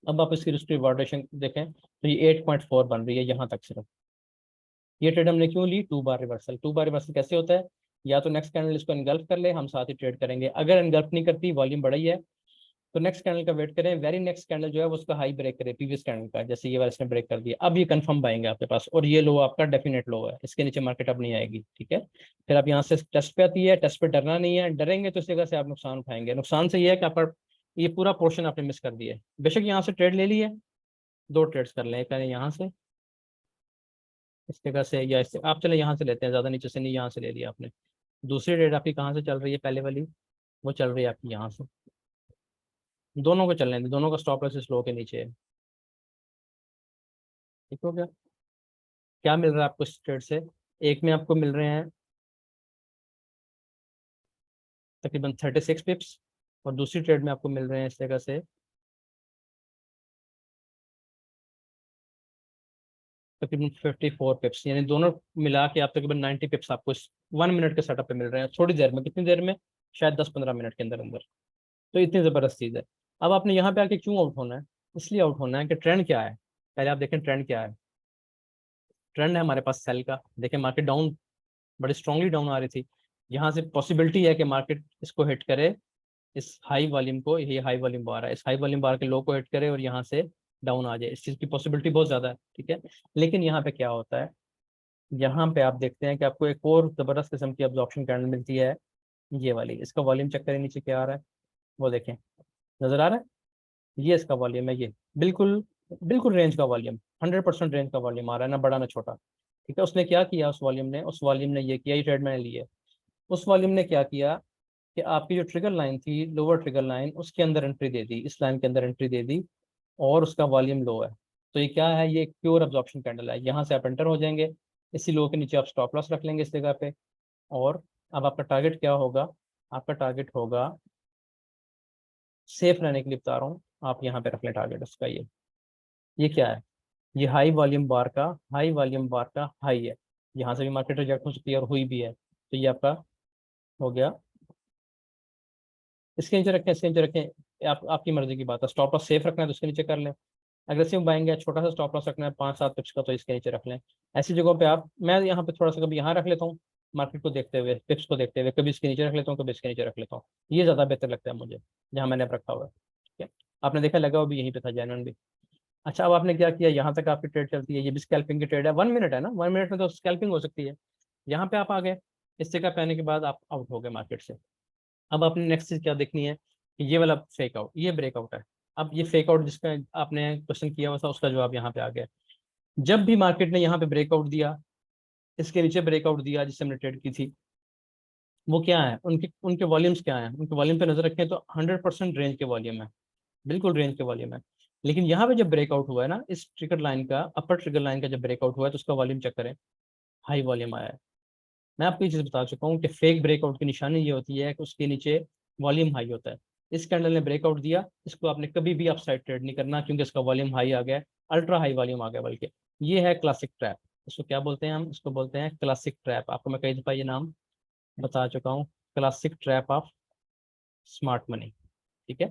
अब आप इसकी रिस्क रिवॉर्ड रेशो देखें तो ये 8.4 बन रही है यहाँ तक सिर्फ। ये ट्रेड हमने क्यों ली, 2 बार रिवर्सल। 2 बार रिवर्सल कैसे होता है, या तो नेक्स्ट कैंडल इसको एनगल्फ कर ले, हम साथ ही ट्रेड करेंगे। अगर एनगल्फ नहीं करती, वॉल्यूम बढ़ी है, तो नेक्स्ट कैंडल का वेट करें, वेरी नेक्स्ट कैंडल जो है वो उसका हाई ब्रेक करे प्रीवियस कैंडल का, जैसे ये वाला इसने ब्रेक कर दिया, अब ये कंफर्म पाएंगे आपके पास, और ये लो आपका डेफिनेट लो है, इसके नीचे मार्केट अब नहीं आएगी, ठीक है। फिर आप यहाँ से टेस्ट पे आती है, टेस्ट पे डरना नहीं है, डरेंगे तो इस जगह से आप नुकसान उठाएंगे। नुकसान से ये है कि आपका ये पूरा पोर्शन आपने मिस कर दिया है। बेशक यहाँ से ट्रेड ले लिए, 2 ट्रेड्स कर लें, एक यहाँ से इस जगह से, या इससे आप चले यहाँ से लेते हैं, ज़्यादा नीचे से नहीं, यहाँ से ले लिया आपने। दूसरी ट्रेड आपकी कहाँ से चल रही है, पहले वाली वो चल रही है आपकी यहाँ से, दोनों को चलने दें, दोनों का स्टॉप लॉस इस लो के नीचे है, ठीक हो गया। क्या मिल रहा है आपको इस ट्रेड से, एक में आपको मिल रहे हैं तकरीबन 36 पिप्स, और दूसरी ट्रेड में आपको मिल रहे हैं इस जगह से तकरीबन 54 पिप्स, यानी दोनों मिला के आप तकरीबन 90 पिप्स आपको इस 1 मिनट के सेटअप पे मिल रहे हैं, थोड़ी देर में, कितनी देर में, शायद 10-15 मिनट के अंदर अंदर। तो इतनी ज़बरदस्त चीज़ है। अब आपने यहाँ पे आके क्यों आउट होना है, इसलिए आउट होना है कि ट्रेंड क्या है, पहले आप देखें ट्रेंड क्या है। ट्रेंड है हमारे पास सेल का, देखें मार्केट डाउन, बड़ी स्ट्रांगली डाउन आ रही थी, यहाँ से पॉसिबिलिटी है कि मार्केट इसको हिट करे, इस हाई वॉल्यूम को, ये हाई वॉल्यूम बार है, इस हाई वॉल्यूम बार के लो को हिट करे और यहाँ से डाउन आ जाए, इस चीज़ की पॉसिबिलिटी बहुत ज़्यादा है, ठीक है। लेकिन यहाँ पे क्या होता है, यहाँ पे आप देखते हैं कि आपको एक और ज़बरदस्त किस्म की अब्जॉर्प्शन कैंडल मिलती है, ये वाली। इसका वॉल्यूम चेक करें नीचे क्या आ रहा है, वो देखें, नज़र आ रहा है, ये इसका वॉल्यूम है, ये बिल्कुल बिल्कुल रेंज का वॉल्यूम, 100% रेंज का वॉल्यूम आ रहा है, ना बड़ा ना छोटा, ठीक है। उसने क्या किया, उस वॉल्यूम ने ये किया, ये ट्रेड मैंने लिए, उस वॉल्यूम ने क्या किया कि आपकी जो ट्रिगर लाइन थी, लोअर ट्रिगर लाइन, उसके अंदर एंट्री दे दी, इस लाइन के अंदर एंट्री दे दी, और उसका वॉल्यूम लो है। तो ये क्या है, ये एक प्योर अब्जॉर्प्शन कैंडल है, यहाँ से आप एंटर हो जाएंगे, इसी लो के नीचे आप स्टॉप लॉस रख लेंगे इस जगह पे, और अब आपका टारगेट क्या होगा, आपका टारगेट होगा, सेफ रहने के लिए बता रहा हूँ, आप यहाँ पे रख लें टारगेट उसका, ये क्या है, ये हाई वॉल्यूम बार का हाई है, यहाँ से भी मार्केट रिजेक्ट हो सकती है और हुई भी है, तो ये आपका हो गया। इसके नीचे रखें, इसके नीचे रखें, आपकी मर्जी की बात है, स्टॉप लॉस सेफ रखना है तो इसके नीचे कर लें, अग्रेसिव बाइंग है, छोटा सा स्टॉप लॉस रखना है 5-7 पिप्स का, तो इसके नीचे रख लें। ऐसी जगहों पे आप, मैं यहाँ पे थोड़ा सा कभी यहाँ रख लेता हूँ, मार्केट को देखते हुए, पिप्स को देखते हुए, कभी इसके नीचे रख लेता हूँ, कभी इसके नीचे रख लेता हूँ, ये ज़्यादा बेहतर लगता है मुझे, जहाँ मैंने अब रखा हुआ है, ठीक है। आपने देखा लगा वो भी यहीं पे था, जैनन भी। अच्छा, अब आपने क्या किया, यहाँ तक आपकी ट्रेड चलती है, ये भी स्कैल्पिंग की ट्रेड है, 1 मिनट है ना, 1 मिनट में तो स्कैल्पिंग हो सकती है। यहाँ पे आप आ गए, इस जगह पे आने के बाद आप आउट हो गए मार्केट से। अब आपने नेक्स्ट चीज क्या देखनी है कि ये वाला फेक आउट, ये ब्रेकआउट है। अब ये फेक आउट जिसका आपने क्वेश्चन किया हुआ था, उसका जवाब यहाँ पे आ गया। जब भी मार्केट ने यहाँ पे ब्रेकआउट दिया, इसके नीचे ब्रेकआउट दिया जिससे हमने ट्रेड की थी, वो क्या है, उनके उनके वॉल्यूम्स क्या है, उनके वॉल्यूम पे नजर रखें तो 100% रेंज के वॉल्यूम है, बिल्कुल रेंज के वॉल्यूम है। लेकिन यहाँ पे जब ब्रेकआउट हुआ है ना, इस ट्रिगर लाइन का, अपर ट्रिगर लाइन का जब ब्रेकआउट हुआ है, तो उसका वॉल्यूम चेक करें, हाई वॉल्यूम आया है। मैं आपको ये चीज़ बता चुका हूँ कि फेक ब्रेकआउट की निशानी ये होती है कि उसके नीचे वॉल्यूम हाई होता है, इस कैंडल ने ब्रेकआउट दिया, इसको आपने कभी भी अपसाइड ट्रेड नहीं करना, क्योंकि इसका वॉल्यूम हाई आ गया है, अल्ट्रा हाई वॉल्यूम आ गया बल्कि। ये है क्लासिक ट्रैप। इसको क्या बोलते हैं हम? इसको बोलते हैं क्लासिक ट्रैप। आपको मैं कई दफा ये नाम बता चुका हूँ, classic trap of smart money. ठीक है,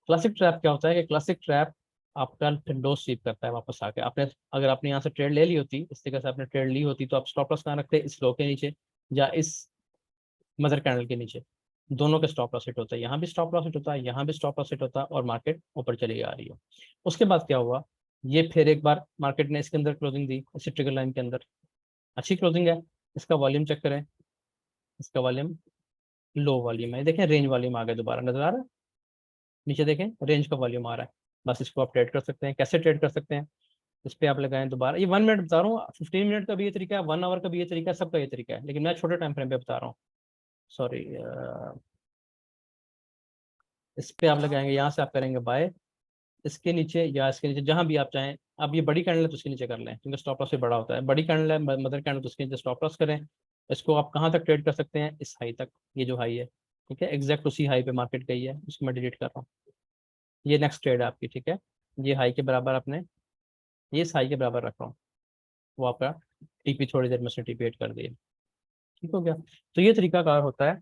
क्लासिक ट्रैप क्या होता है कि क्लासिक ट्रैप आपका विंडो स्वीप करता है वापस आके। आपने अगर आपने यहाँ से ट्रेड ले ली होती, इस तरीके से आपने ट्रेड ली होती, तो आप स्टॉप लॉस कहाँ रखते? इस लो के नीचे या इस मदर कैंडल के नीचे। दोनों के स्टॉप लॉस हिट होता है, यहाँ भी स्टॉप लॉस हिट होता है, यहाँ भी स्टॉप लॉस हिट होता है, और मार्केट ऊपर चली आ रही है। उसके बाद क्या हुआ, ये फिर एक बार मार्केट ने इसके अंदर क्लोजिंग दी, इसी ट्रिगर लाइन के अंदर अच्छी क्लोजिंग है। इसका वॉल्यूम चेक करें, इसका वॉल्यूम लो वॉल्यूम है, देखें रेंज वॉल्यूम आ गया, दोबारा नजर आ रहा है, नीचे देखें रेंज का वॉल्यूम आ रहा है। बस इसको आप ट्रेड कर सकते हैं। कैसे ट्रेड कर सकते हैं? इस पर आप लगाएं दोबारा, ये 1 मिनट बता रहा हूँ, 15 मिनट का भी ये तरीका है, 1 आवर का भी ये तरीका है, सबका ये तरीका है, लेकिन मैं छोटे टाइम फ्रेम पे बता रहा हूँ। सॉरी, इस पे आप लगाएंगे, यहाँ से आप करेंगे बाय, इसके नीचे या इसके नीचे जहां भी आप चाहें। अब ये बड़ी कैंडल है तो उसके नीचे कर लें, क्योंकि स्टॉप लॉस से बड़ा होता है। बड़ी कैंडल है, मदर कैंडल, तो उसके नीचे स्टॉप लॉस करें। इसको आप कहाँ तक ट्रेड कर सकते हैं? इस हाई तक, ये जो हाई है, ठीक है, एग्जैक्ट उसी हाई पे मार्केट गई है, उसको मैं डिलीट कर रहा हूँ। ये नेक्स्ट ट्रेड है आपकी, ठीक है, ये हाई के बराबर आपने, ये इस हाई के बराबर रख रहा हूँ, वो आपका टीपी थोड़ी देर में से टीपी 8 कर दिया। ठीक हो गया। तो ये तरीका कार होता है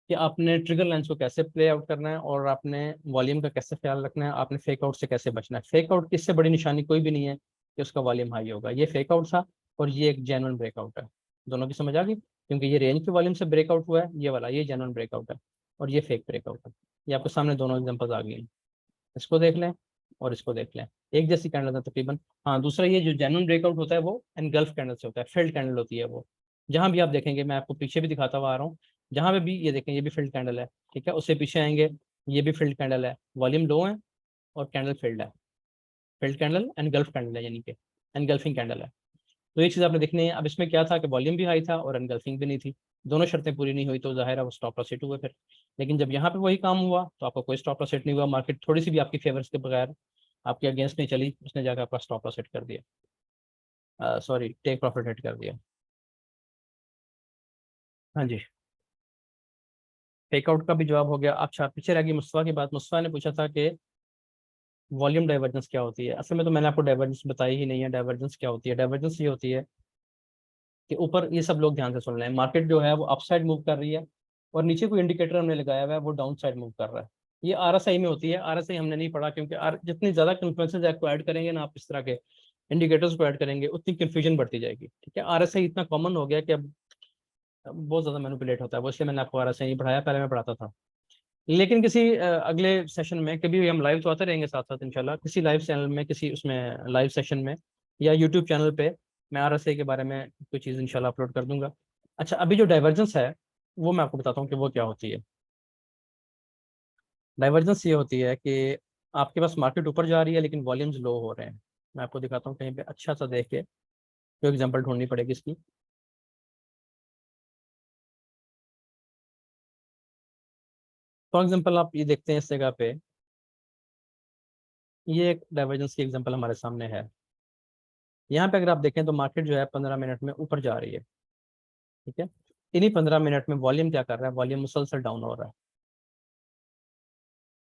कि आपने ट्रिगर लाइन्स को कैसे प्ले आउट करना है, और आपने वॉल्यूम का कैसे ख्याल रखना है, आपने फेक आउट से कैसे बचना है। फेक आउट की इससे बड़ी निशानी कोई भी नहीं है कि उसका वॉल्यूम हाई होगा। ये फेक आउट था, और ये एक जेन्युइन ब्रेकआउट है। दोनों की समझ आ गई? क्योंकि ये रेंज के वॉल्यूम से ब्रेकआउट हुआ है, ये वाला ये जेन्युइन ब्रेकआउट है, और ये फेक ब्रेकआउट है। ये आपके सामने दोनों एग्जाम्पल्स आ गई हैं, इसको देख लें और इसको देख लें, एक जैसी कैंडल है तकरीबन। हाँ, दूसरा ये जो जेन्युइन ब्रेकआउट होता है वो एनगल्फ कैंडल से होता है, फिल्ड कैंडल होती है वो। जहां भी आप देखेंगे, मैं आपको पीछे भी दिखाता हुआ आ रहा हूँ, जहां पे भी ये देखें, ये भी फिल्ड कैंडल है, ठीक है, उससे पीछे आएंगे, ये भी फिल्ड कैंडल है, वॉल्यूम लो है और कैंडल फिल्ड है। फिल्ड कैंडल एनगल्फ कैंडल है, यानी कि एनगल्फिंग कैंडल है। तो ये चीज़ आपने देखनी है। अब इसमें क्या था कि वॉल्यूम भी हाई था और एनगल्फिंग भी नहीं थी, दोनों शर्तें पूरी नहीं हुई, तो जाहिर है वो स्टॉप लॉस हिट हुए फिर। लेकिन जब यहाँ पे वही काम हुआ तो आपका कोई स्टॉप लॉस हिट नहीं हुआ, मार्केट थोड़ी सी भी आपकी फेवर्स के बगैर आपके अगेंस्ट नहीं चली, उसने जाकर आपका स्टॉप लॉस हिट कर दिया, सॉरी, टेक प्रॉफिट हिट कर दिया। हाँ जी, टेकआउट का भी जवाब हो गया। अच्छा, पीछे रह गई मुस्तफा की बात। मुस्तफा ने पूछा था कि वॉल्यूम डाइवर्जेंस क्या होती है। असल में तो मैंने आपको डाइवर्जेंस बताई ही नहीं है। डाइवर्जेंस क्या होती है? डाइवर्जेंस ये होती है कि ऊपर, ये सब लोग ध्यान से सुन लें, मार्केट जो है वो अप साइड मूव कर रही है, और नीचे कोई इंडिकेटर हमने लगाया हुआ है वो डाउन साइड मूव कर रहा है। ये आरएसआई में होती है। आरएसआई हमने नहीं पढ़ा, क्योंकि जितनी ज्यादा कन्फ्लुएंसेस आपको ऐड करेंगे ना, आप इस तरह के इंडिकेटर्स को ऐड करेंगे, उतनी कंफ्यूजन बढ़ती जाएगी। ठीक है, आरएसआई इतना कॉमन हो गया कि अब बहुत ज्यादा मैनिपुलेट होता है वो, इसलिए मैंने आपको आरएसआई नहीं पढ़ाया, पहले मैं पढ़ाता था। लेकिन किसी अगले सेशन में कभी भी हम लाइव तो आते रहेंगे साथ साथ इंशाल्लाह, किसी लाइव चैनल में, किसी उसमें लाइव सेशन में, या यूट्यूब चैनल पे मैं आरएसए के बारे में कोई चीज़ इंशाल्लाह अपलोड कर दूंगा। अच्छा, अभी जो डाइवर्जेंस है वो मैं आपको बताता हूँ कि वो क्या होती है। डाइवर्जेंस ये होती है कि आपके पास मार्केट ऊपर जा रही है लेकिन वॉल्यूम्स लो हो रहे हैं। मैं आपको दिखाता हूँ कहीं पे अच्छा सा देख के, जो एग्जाम्पल ढूंढनी पड़ेगी इसकी। फॉर एग्जाम्पल आप ये देखते हैं इस जगह पे, ये एक डाइवर्जेंस की एग्जाम्पल हमारे सामने है। यहाँ पे अगर आप देखें तो मार्केट जो है 15 मिनट में ऊपर जा रही है, ठीक है। इन्हीं 15 मिनट में वॉल्यूम क्या कर रहा है? वॉल्यूम मुसलसल डाउन हो रहा है,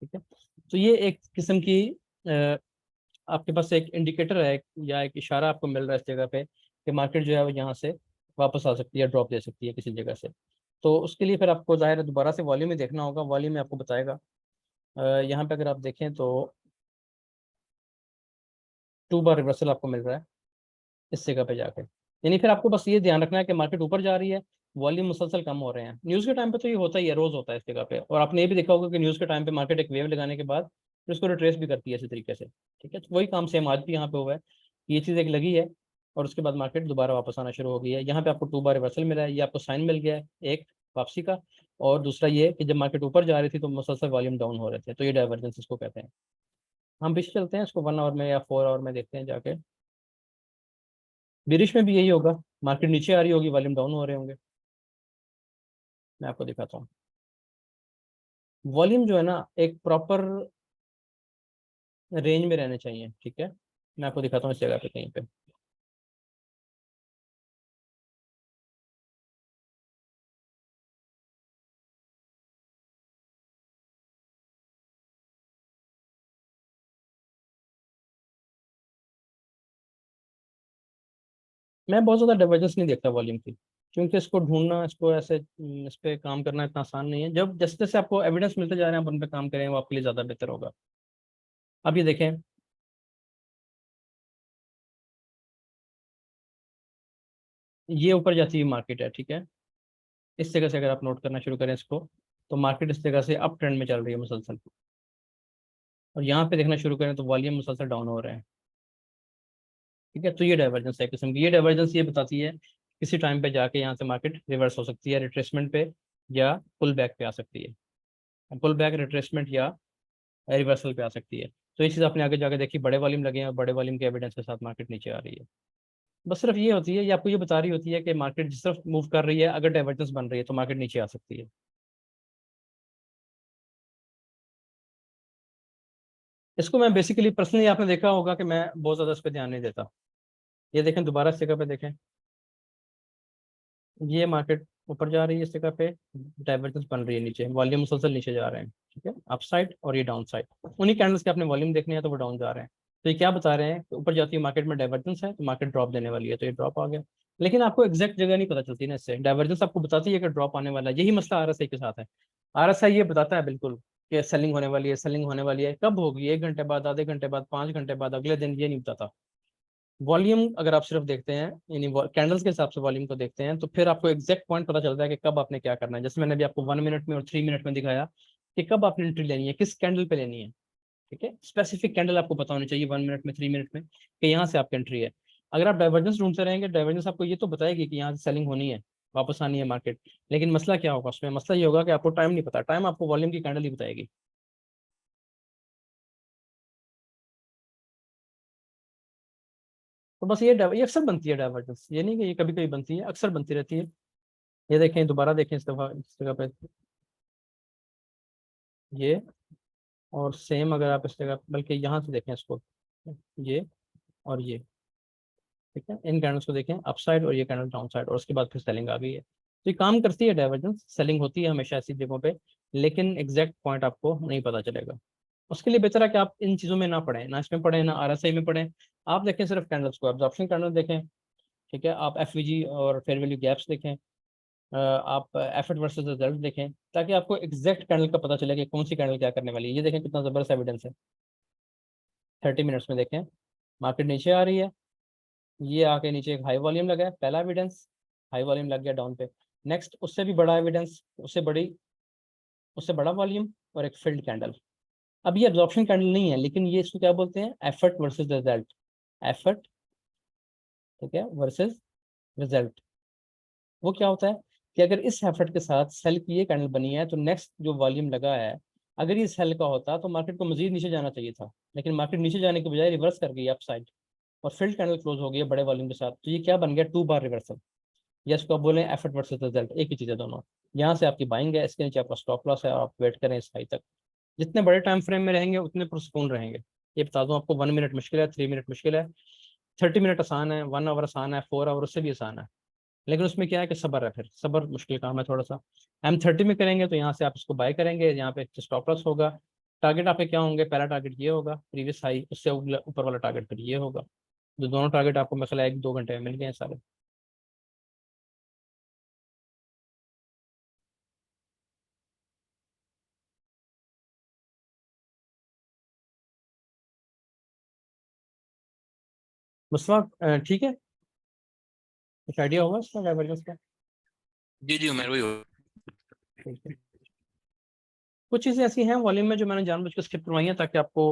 ठीक है। तो ये एक किस्म की अ, आपके पास एक इंडिकेटर है, या एक इशारा आपको मिल रहा है इस जगह पे कि मार्केट जो है वो यहाँ से वापस आ सकती है, ड्रॉप दे सकती है किसी जगह से। तो उसके लिए फिर आपको जाहिर है दोबारा से वॉल्यूम ही देखना होगा, वॉल्यूम में आपको बताएगा। यहाँ पे अगर आप देखें तो 2 बार रिवर्सल आपको मिल रहा है इस जगह पे जाके। यानी फिर आपको बस ये ध्यान रखना है कि मार्केट ऊपर जा रही है, वॉल्यूम मुसलसल कम हो रहे हैं। न्यूज़ के टाइम पे तो ये होता ही है, रोज होता है इस जगह पे। और आपने ये भी देखा होगा कि न्यूज़ के टाइम पे मार्केट एक वेव लगाने के बाद फिर उसको रिट्रेस भी करती है इसी तरीके से, ठीक है। तो वही काम सेम आज भी यहाँ पे हुआ है, ये चीज़ एक लगी है, और उसके बाद मार्केट दोबारा वापस आना शुरू हो गई है। यहाँ पे आपको 2 बार रिवर्सल मिला है, ये आपको साइन मिल गया है, एक वापसी का, और दूसरा ये कि जब मार्केट ऊपर जा रही थी तो मुसलसल वॉल्यूम डाउन हो रहे थे, तो ये डाइवर्जेंस इसको कहते हैं। हम बीच चलते हैं इसको 1 आवर में या 4 आवर में देखते हैं जाके। बिरिश में भी यही होगा, मार्केट नीचे आ रही होगी, वॉल्यूम डाउन हो रहे होंगे। मैं आपको दिखाता हूँ, वॉल्यूम जो है ना एक प्रॉपर रेंज में रहने चाहिए, ठीक है। मैं आपको दिखाता हूँ इस जगह पे कहीं पे। मैं बहुत ज़्यादा डाइवर्जेंस नहीं देखता वॉल्यूम की, क्योंकि इसको ढूंढना, इसको ऐसे इस पे काम करना इतना आसान नहीं है। जब जैसे जैसे आपको एविडेंस मिलते जा रहे हैं आप उन पे काम करें, वो आपके लिए ज़्यादा बेहतर होगा। अब ये देखें, ये ऊपर जाती हुई मार्केट है, ठीक है। इस जगह से अगर आप नोट करना शुरू करें इसको, तो मार्केट इस जगह से अप ट्रेंड में चल रही है मुसलसल, और यहाँ पे देखना शुरू करें तो वॉल्यूम मुसलसल डाउन हो रहे हैं, ठीक है। तो ये डाइवर्जेंस है एक किस्म की। ये डाइवर्जेंस ये बताती है किसी टाइम पे जाके यहाँ से मार्केट रिवर्स हो सकती है, रिट्रेसमेंट पे या पुल बैक पे आ सकती है, पुल बैक, रिट्रेसमेंट या रिवर्सल पे आ सकती है। तो ये चीज़ आपने आगे जाके देखी, बड़े वॉल्यूम लगे हैं और बड़े वॉल्यूम के एविडेंस के साथ मार्केट नीचे आ रही है। बस सिर्फ ये होती है, ये आपको ये बता रही होती है कि मार्केट जिस तरफ मूव कर रही है, अगर डाइवर्जेंस बन रही है तो मार्केट नीचे आ सकती है। इसको मैं बेसिकली पर्सनली, आपने देखा होगा कि मैं बहुत ज़्यादा इस पर ध्यान नहीं देता। ये देखें, दोबारा इस जगह पे देखें, ये मार्केट ऊपर जा रही है, इस जगह पे डाइवर्जेंस बन रही है, नीचे वॉल्यूम मुसलसल नीचे जा रहे हैं, ठीक है, अप साइड और ये डाउन साइड। उन्हीं कैंडल्स के आपने वॉल्यूम देखने हैं तो वो डाउन जा रहे हैं। तो ये क्या बता रहे हैं कि ऊपर जाती है मार्केट में डाइवर्जेंस है तो मार्केट ड्रॉप देने वाली है, तो ये ड्रॉप आ गया। लेकिन आपको एग्जैक्ट जगह नहीं पता चलती ना इससे, डाइवर्जेंस आपको बताती है कि ड्रॉप आने वाला है। यही मसला आरएसआई के साथ है। आरएसआई ये बताता है बिल्कुल कि सेलिंग होने वाली है, सेलिंग होने वाली है, कब होगी, 1 घंटे बाद, आधे घंटे बाद, 5 घंटे बाद, अगले दिन, ये नहीं बताता। वॉल्यूम अगर आप सिर्फ देखते हैं, यानी कैंडल्स के हिसाब से वॉल्यूम को देखते हैं, तो फिर आपको एग्जैक्ट पॉइंट पता चलता है कि कब आपने क्या करना है। जैसे मैंने अभी आपको 1 मिनट में और 3 मिनट में दिखाया कि कब आपने एंट्री लेनी है, किस कैंडल पे लेनी है, ठीक है। स्पेसिफिक कैंडल आपको पता होनी चाहिए 1 मिनट में, 3 मिनट में, कि यहाँ से आपकी एंट्री है। अगर आप डाइवर्जेंस ढूंढते रहेंगे, डाइवर्जेंस आपको ये तो बताएगी कि यहाँ से सेलिंग होनी है, वापस आनी है मार्केट। लेकिन मसला क्या होगा उसमें, मसला ये होगा कि आपको टाइम नहीं पता, टाइम आपको वॉल्यूम की कैंडल ही बताएगी। तो बस ये अक्सर बनती है डाइवर्जेंस, ये नहीं कि ये कभी कभी बनती है, अक्सर बनती रहती है। ये देखें, दोबारा देखें इस दफा इस जगह पे, ये, और सेम अगर आप इस जगह, बल्कि यहाँ से देखें इसको, ये और ये, ठीक है, इन कैंडल्स को देखें अप साइड और ये कैंडल डाउन साइड, और उसके बाद फिर सेलिंग आ गई है। तो ये काम करती है डाइवर्जेंस, सेलिंग होती है हमेशा ऐसी जगहों पे, लेकिन एग्जैक्ट पॉइंट आपको नहीं पता चलेगा। उसके लिए बेहतर है कि आप इन चीज़ों में ना पढ़ें, ना इसमें पढ़ें, ना आरएसआई में पढ़ें। आप देखें सिर्फ कैंडल्स को, एब्जॉर्प्शन कैंडल देखें, ठीक है, आप एफवीजी और फेयर वैल्यू गैप्स देखें, आप एफर्ट वर्सेस रिजल्ट देखें, ताकि आपको एग्जैक्ट कैंडल का पता चले कि कौन सी कैंडल क्या करने वाली है। ये देखें कितना ज़बरदस्त एविडेंस है। 30 मिनट्स में देखें, मार्केट नीचे आ रही है, ये आके नीचे एक हाई वॉल्यूम लगा है, पहला एविडेंस, हाई वॉल्यूम लग गया डाउन पे। नेक्स्ट उससे भी बड़ा एविडेंस, उससे बड़ा वॉल्यूम, और एक फिल्ड कैंडल। अब ये एब्जॉर्प्शन कैंडल नहीं है, लेकिन ये इसको क्या बोलते हैं, एफर्ट वर्सेस रिजल्ट, एफर्ट, ठीक है, वर्सेस रिजल्ट। वो क्या होता है कि अगर इस एफर्ट के साथ सेल की ये कैंडल बनी है, तो नेक्स्ट जो वॉल्यूम लगा है, अगर ये सेल का होता तो मार्केट को मजीद नीचे जाना चाहिए था, लेकिन मार्केट नीचे जाने के बजाय रिवर्स कर गई अप साइड, और फिल्ड कैंडल क्लोज हो गई है बड़े वॉल्यूम के साथ। तो ये क्या बन गया, 2 बार रिवर्सल, या इसको आप बोलें एफर्ट वर्सेस रिजल्ट, एक ही चीज़ है दोनों। यहाँ से आपकी बाइंग है, इसके नीचे आपका स्टॉप लॉस है, और आप वेट करें इस हाई तक। जितने बड़े टाइम फ्रेम में रहेंगे उतने पुरसकून रहेंगे। ये बता दूं आपको, 1 मिनट मुश्किल है, 3 मिनट मुश्किल है, 30 मिनट आसान है, 1 आवर आसान है, 4 आवर उससे भी आसान है। लेकिन उसमें क्या है कि सब्र है, फिर सब्र मुश्किल काम है थोड़ा सा। M30 में करेंगे तो यहाँ से आप इसको बाय करेंगे, यहाँ पे स्टॉप लॉस होगा, टारगेट आपके क्या होंगे, पहला टारगेट ये होगा प्रीवियस हाई, उससे ऊपर वाला टारगेट फिर ये होगा। जो दोनों टारगेट आपको मतलब 1-2 घंटे में मिल गए हैं सारे। ठीक है, कुछ आइडिया होगा इसका डाइवर्जेंस का? जी जी उमेर भाई ठीक है। कुछ चीज़ें ऐसी हैं वॉल्यूम में जो मैंने जानबूझ के स्किप करवाई हैं, ताकि आपको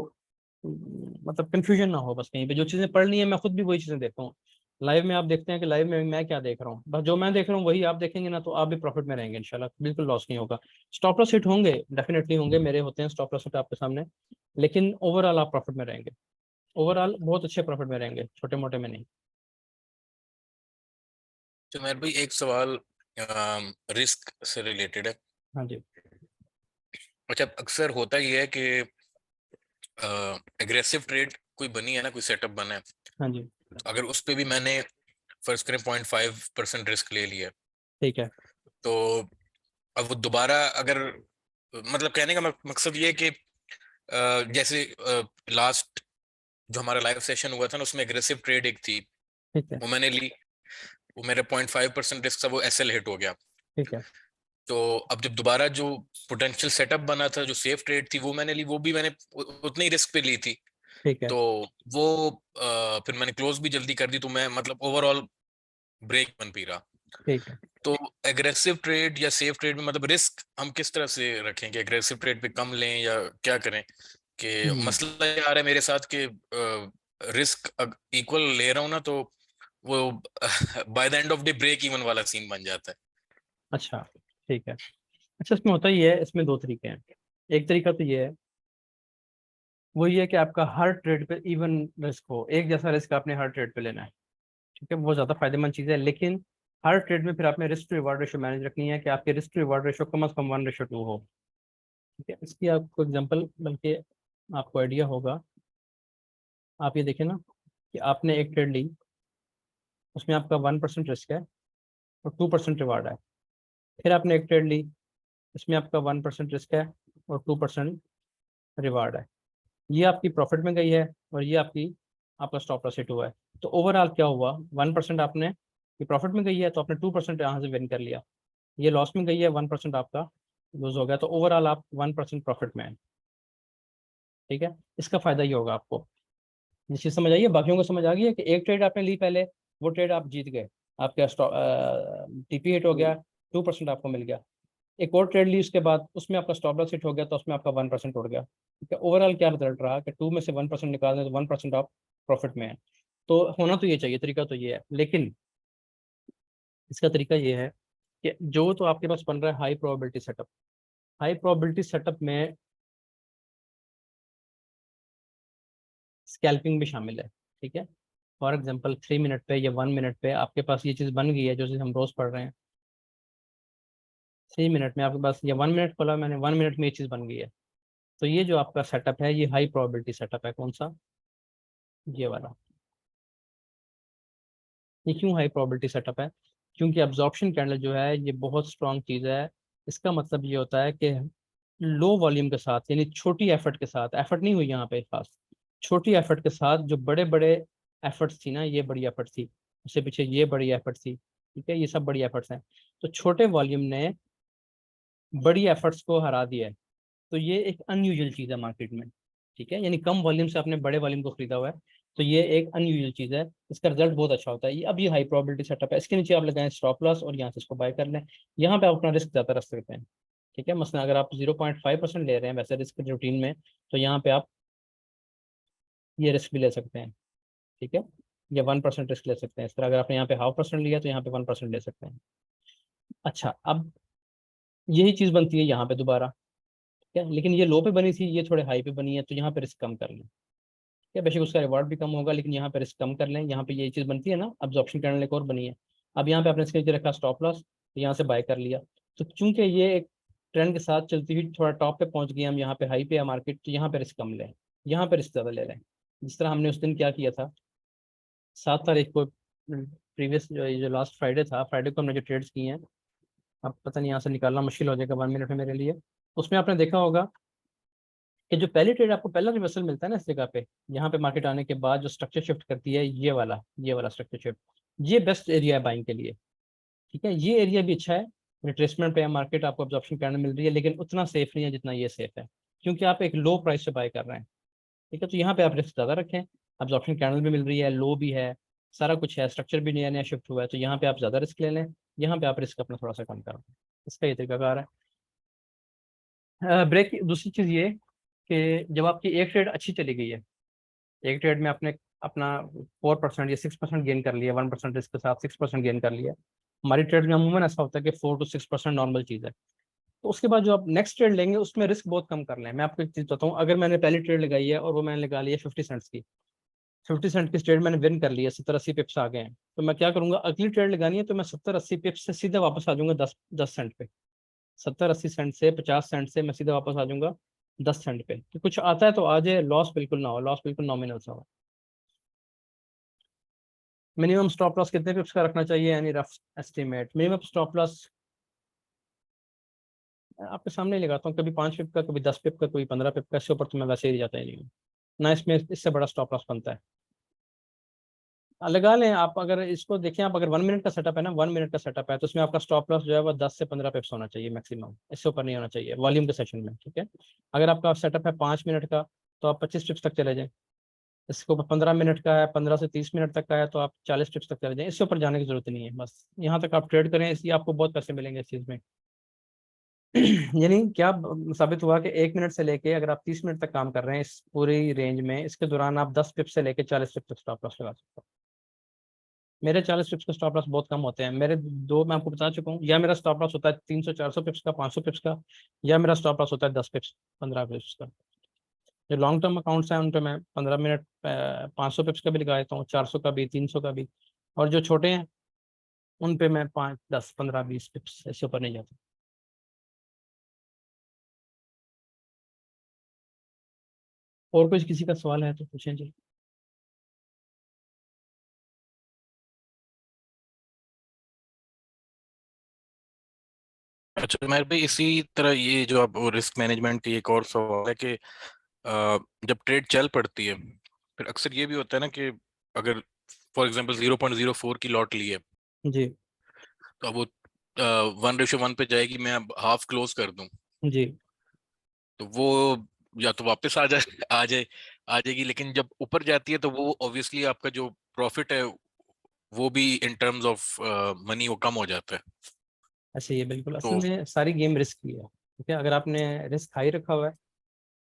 मतलब कंफ्यूजन ना हो। बस कहीं पे जो चीज़ें पढ़नी है, मैं खुद भी वही चीज़ें देखता हूँ। लाइव में आप देखते हैं कि लाइव में मैं क्या देख रहा हूँ, बस जो मैं देख रहा हूँ वही आप देखेंगे ना, तो आप भी प्रॉफिट में रहेंगे इंशाल्लाह, बिल्कुल लॉस नहीं होगा। स्टॉप लॉस हिट होंगे, डेफिनेटली होंगे, मेरे होते हैं स्टॉप लॉस हिट आपके सामने, लेकिन ओवरऑल आप प्रॉफिट में रहेंगे, ओवरऑल बहुत अच्छे प्रॉफिट में रहेंगे, छोटे मोटे में नहीं। तो उमेर भाई एक सवाल रिस्क से रिलेटेड है। हाँ जी। अच्छा, अक्सर होता ये है कि एग्रेसिव ट्रेड कोई बनी है ना, कोई सेटअप बना है, हाँ जी। तो अगर उस पे भी मैंने फर्स्ट करें 0.5% रिस्क ले लिया, ठीक है। तो अब वो दोबारा अगर, मतलब कहने का मकसद ये है कि जैसे लास्ट जो हमारा लाइव सेशन हुआ था ना, उसमें एग्रेसिव ट्रेड एक थी, ठीक है। वो मैंने ली, वो मेरे 0.5% रिस्क था, वो SL हिट हो गया। ठीक है। तो अब जब दोबारा जो पोटेंशियल सेटअप बना था, जो सेफ ट्रेड थी, वो मैंने ली, वो भी मैंने उतनी ही रिस्क पे ली थी। ठीक है। तो वो फिर मैंने क्लोज भी जल्दी कर दी, तो मैं मतलब ओवरऑल ब्रेक बन पी रहा। ठीक है। तो एग्रेसिव ट्रेड या सेफ ट्रेड में मतलब रिस्क हम किस तरह से रखें कि एग्रेसिव ट्रेड पे कम लें या क्या करें? कि मसला ये आ रहा है मेरे साथ कि रिस्क इक्वल ले रहा हूँ ना, तो वो by the end of day break even वाला सीन बन जाता है। अच्छा, ठीक है। अच्छा, इसमें होता ही है, इसमें दो तरीके हैं। एक तरीका तो ये है, वो ये है कि आपका हर ट्रेड पे इवन रिस्क हो, एक जैसा रिस्क आपने हर ट्रेड पे लेना है। ठीक है, वो ज़्यादा फायदेमंद चीज़ है। लेकिन हर ट्रेड में फिर आपने risk to reward ratio manage रखनी है कि आपके रिस्क टू रिवार्ड रेशो कम से कम 1:2 हो। ठीक है, इसकी आपको एग्जांपल, बल्कि आपको आइडिया होगा। आप ये देखें ना कि आपने एक ट्रेड ली, उसमें आपका 1% रिस्क है और 2% रिवार्ड है। फिर आपने एक ट्रेड ली, इसमें आपका 1% रिस्क है और 2% रिवार्ड है। ये आपकी प्रॉफिट में गई है और ये आपका स्टॉप लॉस हिट हुआ है। तो ओवरऑल क्या हुआ, 1% आपने, ये प्रॉफिट में गई है तो आपने 2% यहाँ से विन कर लिया। ये लॉस में गई है, 1% आपका लूज हो गया, तो ओवरऑल आप 1% प्रॉफिट में है। ठीक है, इसका फायदा ये होगा आपको। ये चीज़ समझ आई है? बाकियों को समझ आ गई है कि एक ट्रेड आपने ली पहले, वो ट्रेड आप जीत गए, आपका TP हिट हो गया, 2% आपको मिल गया। एक और ट्रेड ली उसके बाद, उसमें आपका स्टॉप लॉस हिट हो गया तो उसमें आपका 1% उड़ गया। ठीक है, ओवरऑल क्या रिजल्ट रहा कि 2 में से 1% निकाल दें तो 1% आप प्रॉफिट में है। तो होना तो ये चाहिए, तरीका तो ये है। लेकिन इसका तरीका ये है कि जो तो आपके पास बन रहा है high probability setup, high probability setup में स्कैल्पिंग भी शामिल है। ठीक है, फॉर एग्जांपल 3 मिनट पे या 1 मिनट पे आपके पास ये चीज़ बन गई है, जो चीज़ हम रोज़ पढ़ रहे हैं। 3 मिनट में आपके पास, या 1 मिनट खोला मैंने, 1 मिनट में ये चीज़ बन गई है। तो ये जो आपका सेटअप है, ये हाई प्रोबेबिलिटी सेटअप है। कौन सा? ये वाला। ये क्यों हाई प्रोबेबिलिटी सेटअप है? क्योंकि अब्जॉर्प्शन कैंडल जो है ये बहुत स्ट्रॉन्ग चीज़ है। इसका मतलब ये होता है कि लो वॉल्यूम के साथ, यानी छोटी एफर्ट के साथ, एफर्ट नहीं हुई यहाँ पे खास, छोटी एफर्ट के साथ जो बड़े बड़े एफर्ट्स थी ना, ये बड़ी एफर्ट थी, उससे पीछे ये बड़ी एफर्ट थी। ठीक है, ये सब बड़ी एफर्ट्स हैं। तो छोटे वॉल्यूम ने बड़ी एफर्ट्स को हरा दिया है। तो ये एक अनयूजुअल चीज़ है मार्केट में। ठीक है, यानी कम वॉल्यूम से आपने बड़े वॉल्यूम को खरीदा हुआ है, तो ये एक अनयूजुअल चीज़ है। इसका रिजल्ट बहुत अच्छा होता है। ये अब ये हाई प्रोबेबिलिटी सेटअप है। इसके नीचे आप लगाएं स्टॉप लॉस और यहाँ से इसको बाय कर लें। यहाँ पे आप अपना रिस्क ज़्यादा रख सकते हैं। ठीक है, मसलन अगर आप 0.5% ले रहे हैं वैसे रिस्क रूटीन में, तो यहाँ पे आप ये रिस्क भी ले सकते हैं। ठीक है, या 1% रिस्क ले सकते हैं। इस तरह अगर आपने यहाँ पे 0.5% लिया तो यहाँ पे 1% ले सकते हैं। अच्छा, अब यही चीज़ बनती है यहाँ पे दोबारा। ठीक है, लेकिन ये लो पे बनी थी, ये थोड़े हाई पे बनी है, तो यहाँ पे रिस्क कम कर लें। या बेशक उसका रिवार्ड भी कम होगा, लेकिन यहाँ पे रिस्क कम कर लें। यहाँ पे ये चीज़ बनती है ना, अब्जॉर्प्शन करने एक और बनी है। अब यहाँ पे आपने इसके नीचे रखा स्टॉप लॉस, तो यहाँ से बाय कर लिया। तो चूंकि ये एक ट्रेंड के साथ चलती हुई थोड़ा टॉप पे पहुंच गई, हम यहाँ पे हाई पे है मार्केट, तो यहाँ पे रिस्क कम लें, यहाँ पे रिस्क ज़्यादा ले लें। जिस तरह हमने उस दिन क्या किया था, 7 तारीख को, प्रीवियस जो लास्ट फ्राइडे था, फ्राइडे को हमने जो ट्रेड्स किए हैं, अब पता नहीं यहाँ से निकालना मुश्किल हो जाएगा 1 मिनट में मेरे लिए। उसमें आपने देखा होगा कि जो पहली ट्रेड आपको पहला रिवर्सल मिलता है ना इस जगह पे, यहाँ पे मार्केट आने के बाद जो स्ट्रक्चर शिफ्ट करती है, ये वाला स्ट्रक्चर शिफ्ट, ये बेस्ट एरिया है बाइंग के लिए। ठीक है, ये एरिया भी अच्छा है, रिट्रेसमेंट पे मार्केट आपको अब्जॉर्प्शन करने मिल रही है, लेकिन उतना सेफ नहीं है जितना ये सेफ है, क्योंकि आप एक लो प्राइस से बाय कर रहे हैं। ठीक है, तो यहाँ पे आप रिस्क ज़्यादा रखें, अब्जॉर्प्शन कैंडल भी मिल रही है, लो भी है, सारा कुछ है, स्ट्रक्चर भी नया नया शिफ्ट हुआ है, तो यहाँ पे आप ज़्यादा रिस्क ले लें, यहाँ पे आप रिस्क अपना थोड़ा सा कम करें। इसका ये तरीकाकार है। ब्रेक दूसरी चीज़ ये कि जब आपकी एक ट्रेड अच्छी चली गई है, एक ट्रेड में आपने अपना 4% या 6% गेन कर लिया, 1% रिस्क के साथ 6% गेन कर लिया। हमारी ट्रेड में अमूमन ऐसा होता है कि 4 to 6% नॉर्मल चीज़ है। तो उसके बाद जो आप नेक्स्ट ट्रेड लेंगे उसमें रिस्क बहुत कम कर लें। मैं आपको एक चीज़ बताता हूँ, अगर मैंने पहली ट्रेड लगाई है और वो मैंने लगा लिया 50 सेंट्स की, 50 सेंट की ट्रेड मैंने विन कर लिया, 70-80 पिप्स आ गए हैं, तो मैं क्या करूंगा, अगली ट्रेड लगानी है तो मैं 70-80 पिप्स से सीधा वापस आ जाऊंगा 10 सेंट पे। 70-80 सेंट से, 50 सेंट से मैं सीधा वापस आ जाऊंगा 10 सेंट पे, कि कुछ आता है तो आ जाए, लॉस बिल्कुल ना हो, लॉस बिल्कुल नॉमिनल सा हो। मिनिमम स्टॉप लॉस कितने पिप्स का रखना चाहिए, यानी rough estimate minimum stop loss आपके सामने ही लगाता हूँ, कभी 5 पिप का, कभी 10 पिप का, कभी 15 पिप का, इससे ऊपर तो मैं वैसे ही जाता ही नहीं हूँ ना, इसमें इससे बड़ा स्टॉप लॉस बनता है। लगा लें आप। अगर इसको देखें आप, अगर 1 मिनट का सेटअप है ना, 1 मिनट का सेटअप है, तो उसमें आपका स्टॉप लॉस जो है वो 10 से 15 पिप्स होना चाहिए मैक्सिमम, इससे ऊपर नहीं होना चाहिए वॉल्यूम के सेशन में, ठीक है। अगर आपका सेटअप है 5 मिनट का, तो आप 25 पिप्स तक चले जाएं। इसको 15 मिनट का है, 15 से 30 मिनट तक का है, तो आप 40 पिप्स तक चले जाएं। इससे ऊपर जाने की जरूरत नहीं है, बस यहाँ तक आप ट्रेड करें, इसलिए आपको बहुत पैसे मिलेंगे इस चीज़ में। यानी क्या साबित हुआ कि 1 मिनट से लेके अगर आप 30 मिनट तक काम कर रहे हैं इस पूरी रेंज में, इसके दौरान आप 10 पिप्स से लेके 40 पिप्स तक स्टॉप लॉस लगा सकते हो। मेरे 40 पिप्स का स्टॉप लॉस बहुत कम होते हैं। मेरे दो मैं आपको बता चुका हूँ, या मेरा स्टॉप लॉस होता है 300-400 पिप्स का, 500 पिप्स का, या मेरा स्टॉप लॉस होता है 10 पिप्स, 15 पिप्स का। जो लॉन्ग टर्म अकाउंट्स हैं उन पे मैं 15 मिनट 500 पिप्स का भी लगा देता हूँ, 400 का भी, 300 का भी। और जो छोटे हैं उन पे मैं 5, 10, 15, 20 पिप्स, इससे ऊपर नहीं जाता। और कुछ किसी का सवाल है तो पूछें जी। अच्छा मेरे भाई, इसी तरह ये जो आप रिस्क मैनेजमेंट की एक और सवाल है कि जब ट्रेड चल पड़ती है, फिर अक्सर ये भी होता है ना कि अगर फॉर एग्जांपल 0.04 की लॉट ली है, जी तो अब वो 1:1 पे जाएगी, मैं अब हाफ क्लोज कर दूं, जी तो वो या तो वापस आ जाए आ जाएगी, लेकिन जब ऊपर जाती है तो वो ऑब्वियसली आपका जो प्रॉफिट है वो भी इन टर्म्स ऑफ मनी वो कम हो जाता है। ऐसे ये बिल्कुल असल तो में सारी गेम रिस्क की है, ठीक है। अगर आपने रिस्क हाई रखा हुआ है,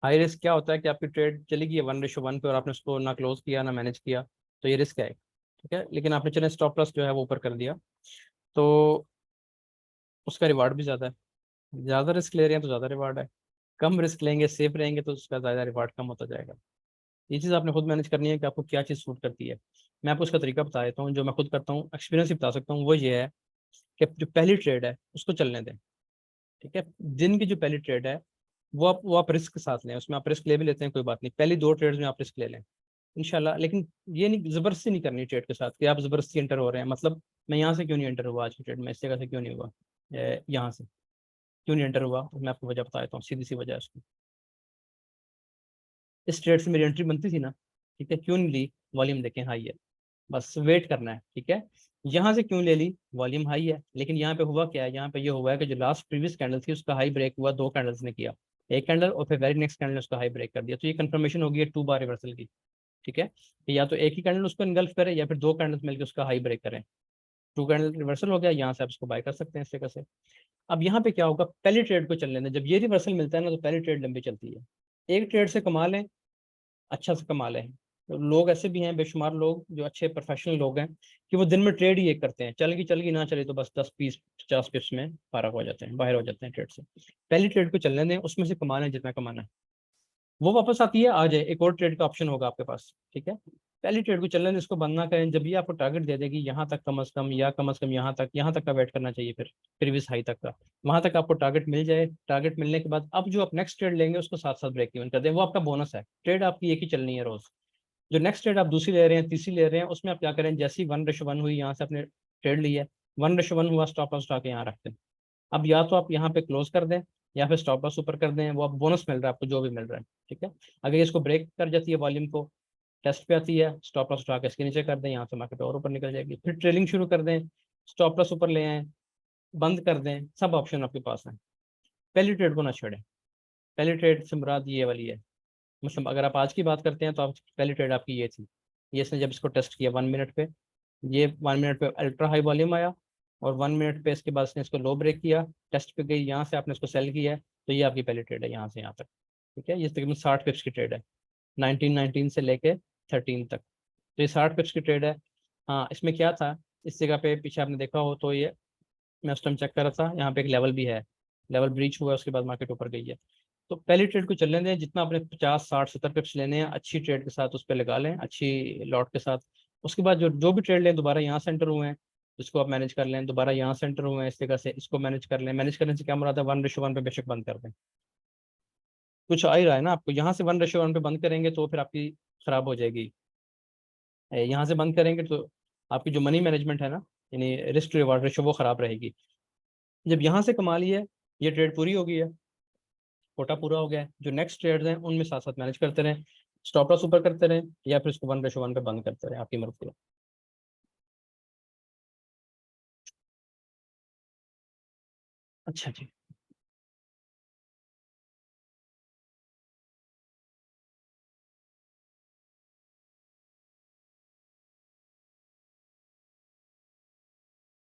हाई रिस्क क्या होता है कि आपकी ट्रेड चली गई है 1:1 पे और आपने उसको ना क्लोज किया ना मैनेज किया, तो ये रिस्क है, ठीक है। लेकिन आपने चले स्टॉप लॉस जो है वो ऊपर कर दिया, तो उसका रिवार्ड भी ज़्यादा है। ज़्यादा रिस्क ले रहे हैं तो ज़्यादा रिवार्ड है, कम रिस्क लेंगे सेफ रहेंगे तो उसका ज़्यादा रिवार्ड कम होता जाएगा। ये चीज़ आपने खुद मैनेज करनी है कि आपको क्या चीज़ सूट करती है। मैं आपको उसका तरीका बता देता हूँ, जो मैं खुद करता हूँ, एक्सपीरियंस ही बता सकता हूँ। वो ये है कि जो पहली ट्रेड है उसको चलने दें, ठीक है। दिन की जो पहली ट्रेड है वो आप रिस्क के साथ लें, उसमें आप रिस्क ले भी लेते हैं कोई बात नहीं, पहली 2 ट्रेड्स में आप रिस्क ले लें इंशाल्लाह। लेकिन ये नहीं, जबरदस्ती नहीं करनी ट्रेड के साथ कि आप जबरदस्ती एंटर हो रहे हैं। मतलब मैं यहाँ से क्यों नहीं एंटर हुआ आज की ट्रेड में, इस जगह से क्यों नहीं हुआ, यहाँ से क्यों नहीं एंटर हुआ, मैं आपको वजह बता देता हूँ, सीधी सी वजह है उसकी। इस ट्रेड से मेरी एंट्री बनती थी ना, ठीक है, क्यों नहीं ली, वॉल्यूम देखें हाई है, बस वेट करना है, ठीक है। यहाँ से क्यों ले ली, वॉल्यूम हाई है, लेकिन यहाँ पे हुआ क्या है, यहाँ पे ये हुआ है कि जो लास्ट प्रीवियस कैंडल थी उसका हाई ब्रेक हुआ, 2 कैंडल्स ने किया, एक कैंडल और फिर वेरी नेक्स्ट कैंडल ने उसका हाई ब्रेक कर दिया, तो ये कंफर्मेशन होगी 2 बार रिवर्सल की, ठीक है। कि या तो एक ही कैंडल उसको इनगल्फ करे या फिर 2 कैंडल्स मिलकर उसका हाई ब्रेक करें। 2 कैंडल रिवर्सल हो गया, यहाँ से आप इसको बाय कर सकते हैं इस जगह से। अब यहाँ पे क्या होगा, पहली ट्रेड को चलने दें, जब ये रिवर्सल मिलता है ना तो पहली ट्रेड लंबी चलती है। एक ट्रेड से कमा लें, अच्छा से कमा लें। तो लोग ऐसे भी हैं, बेशुमार लोग जो अच्छे प्रोफेशनल लोग हैं, कि वो दिन में ट्रेड ही एक करते हैं, चल गई ना चली तो बस 10, 20, 50 पिप्स में फारग हो जाते हैं, बाहर हो जाते हैं ट्रेड से। पहली ट्रेड को चलने दें, उसमें से कमाना है जितना कमाना है, वो वापस आती है आ जाए, एक और ट्रेड का ऑप्शन होगा आपके पास, ठीक है। पहली ट्रेड को चलने दें, इसको बंद ना करें। जब ये आपको टारगेट दे देगी यहाँ तक कम अज कम, या कम अज कम यहाँ तक का वेट करना चाहिए, फिर प्रीवियस हाई तक का, वहां तक आपको टारगेट मिल जाए। टारगेट मिलने के बाद अब जो आप नेक्स्ट ट्रेड लेंगे उसको साथ साथ ब्रेक इवन कर दें, वो आपका बोनस है। ट्रेड आपकी एक ही चलनी है रोज। जो नेक्स्ट ट्रेड आप दूसरी ले रहे हैं, तीसरी ले रहे हैं, उसमें आप क्या करें, जैसी 1:1 हुई, यहाँ से आपने ट्रेड ली है, 1:1 हुआ, स्टॉप लॉस उठा के यहाँ रख दें। अब या तो आप यहाँ पे क्लोज कर दें या फिर स्टॉप लॉस ऊपर कर दें, वो आप बोनस मिल रहा है आपको जो भी मिल रहा है, ठीक है। अगर ये इसको ब्रेक कर जाती है वॉल्यूम को, टेस्ट पे आती है, स्टॉप लॉस उठा के इसके नीचे कर दें, यहाँ से मार्केट और ऊपर निकल जाएगी, फिर ट्रेलिंग शुरू कर दें, स्टॉप लॉस ऊपर ले आए, बंद कर दें, सब ऑप्शन आपके पास है। पहली ट्रेड को ना छोड़ें। पहली ट्रेड से मुराद ये वाली है, मतलब अगर आप आज की बात करते हैं तो आप पहली ट्रेड आपकी ये थी, ये इसने जब इसको टेस्ट किया 1 मिनट पे, ये 1 मिनट पे अल्ट्रा हाई वॉल्यूम आया, और 1 मिनट पे इसके बाद इसने इसको लो ब्रेक किया, टेस्ट पे गई, यहाँ से आपने इसको सेल किया है, तो ये आपकी पहली ट्रेड है यहाँ से यहाँ तक, ठीक है। ये तकरीबन 60 पिप्स की ट्रेड है, 1919 से लेके 13 तक, तो ये 60 पिप्स की ट्रेड है। हाँ, इसमें क्या था, इस जगह पे पीछे आपने देखा हो तो ये मैं उस टाइम चेक कर रहा था, यहाँ पे एक लेवल भी है, लेवल ब्रीच हुआ है, उसके बाद मार्केट ऊपर गई है। तो पहली ट्रेड को चलने दें, जितना आपने 50, 60, 70 पिप्स लेने हैं अच्छी ट्रेड के साथ उस पर लगा लें, अच्छी लॉट के साथ। उसके बाद जो जो भी ट्रेड लें, दोबारा यहाँ से एंटर हुए हैं इसको आप मैनेज कर लें, दोबारा यहाँ से एंटर हुए हैं इस जगह से इसको मैनेज कर लें। मैनेज करने से क्या मुराद है, 1:1 पे बेशक बंद कर दें, कुछ आ ही रहा है ना आपको, यहाँ से 1:1 पे बंद करेंगे तो फिर आपकी खराब हो जाएगी। यहाँ से बंद करेंगे तो आपकी जो मनी मैनेजमेंट है ना, यानी रिस्क रिवार्ड रेशो, वो खराब रहेगी। जब यहाँ से कमा लिया, ये ट्रेड पूरी हो गई है, कोटा पूरा हो गया है, जो नेक्स्ट ट्रेड्स हैं उनमें साथ साथ मैनेज करते रहें, स्टॉप लॉस ऊपर करते रहें, या फिर इसको 1:1 पे बंद करते रहें, आपकी मर्जी है। अच्छा जी,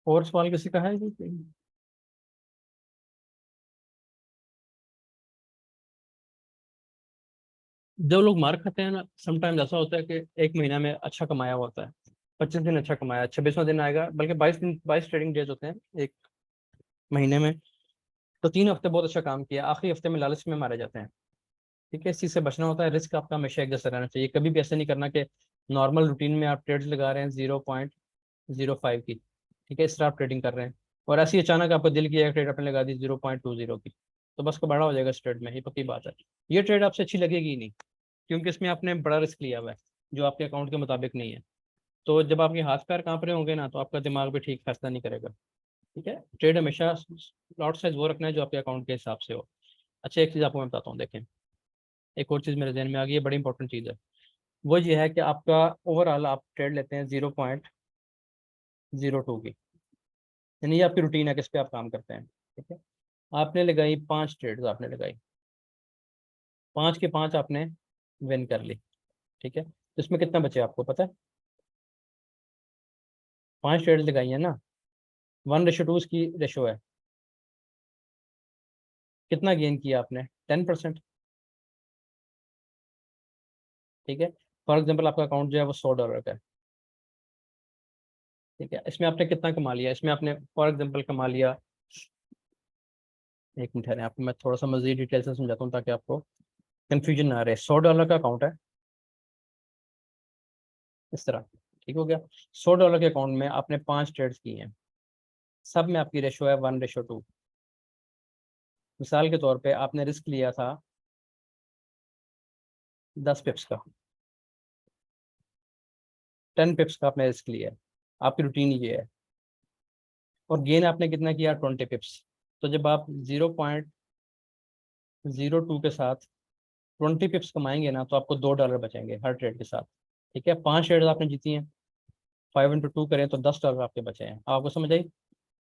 और सवाल किसी का है जी? जो लोग मार खाते हैं ना, समटाइम्स ऐसा होता है कि एक महीना में अच्छा कमाया हुआ होता है, 25 दिन अच्छा कमाया, 26वां दिन आएगा, बल्कि 22 दिन, 22 ट्रेडिंग डेज होते हैं एक महीने में, तो 3 हफ्ते बहुत अच्छा काम किया, आखिरी हफ्ते में लालच में मारे जाते हैं। ठीक है, इस चीज़ से बचना होता है, रिस्क आपका हमेशा एक जैसा रहना चाहिए, कभी भी ऐसा नहीं करना कि नॉर्मल रूटीन में आप ट्रेड्स लगा रहे हैं 0.05 की, ठीक है, इस तरह आप ट्रेडिंग कर रहे हैं, और ऐसी अचानक आपको दिल की एक ट्रेड आपने लगा दी 0.20 की, तो बस का बड़ा हो जाएगा इस ट्रेड में, ये पक्की बात है। ये ट्रेड आपसे अच्छी लगेगी ही नहीं, क्योंकि इसमें आपने बड़ा रिस्क लिया हुआ है जो आपके अकाउंट के मुताबिक नहीं है। तो जब आपके हाथ पैर कांप रहे होंगे ना, तो आपका दिमाग भी ठीक फैसला नहीं करेगा। ठीक है, ट्रेड हमेशा लॉट साइज वो रखना है जो आपके अकाउंट के हिसाब से हो। अच्छा, एक चीज़ आपको मैं बताता हूँ, देखें, एक और चीज़ मेरे जहन में आ गई है, बड़ी इंपॉर्टेंट चीज़ है। वो ये है कि आपका ओवरऑल आप ट्रेड लेते हैं 0.02 की, यानी ये आपकी रूटीन है, किस पे आप काम करते हैं। ठीक है, आपने लगाई 5 ट्रेड्स, आपने लगाई 5 के 5 आपने विन कर ली। ठीक है, तो इसमें कितना बचे आपको पता है? 5 ट्रेड्स लगाई है ना, 1:2 की रेशो है, कितना गेन किया आपने? 10%। ठीक है, फॉर एग्जाम्पल आपका अकाउंट जो है वो $100 का है। ठीक है, इसमें आपने कितना कमा लिया? इसमें आपने फॉर एग्जाम्पल कमा लिया, एक मिनट है, आपको मैं थोड़ा सा मजीद डिटेल से समझाता हूँ ताकि आपको कंफ्यूजन ना रहे। $100 का अकाउंट है, इस तरह, ठीक हो गया। $100 के अकाउंट में आपने 5 ट्रेड्स किए हैं, सब में आपकी रेशो है 1:2। मिसाल के तौर पे आपने रिस्क लिया था 10 पिप्स का, 10 पिप्स का आपने रिस्क लिया है, आपकी रूटीन ये है, और गेन आपने कितना किया? 20 पिप्स। तो जब आप 0.02 के साथ 20 पिप्स कमाएंगे ना, तो आपको $2 बचेंगे हर ट्रेड के साथ। ठीक है, 5 ट्रेड आपने जीती हैं, 5 × 2 करें तो $10 आपके बचे हैं। आपको समझ आई?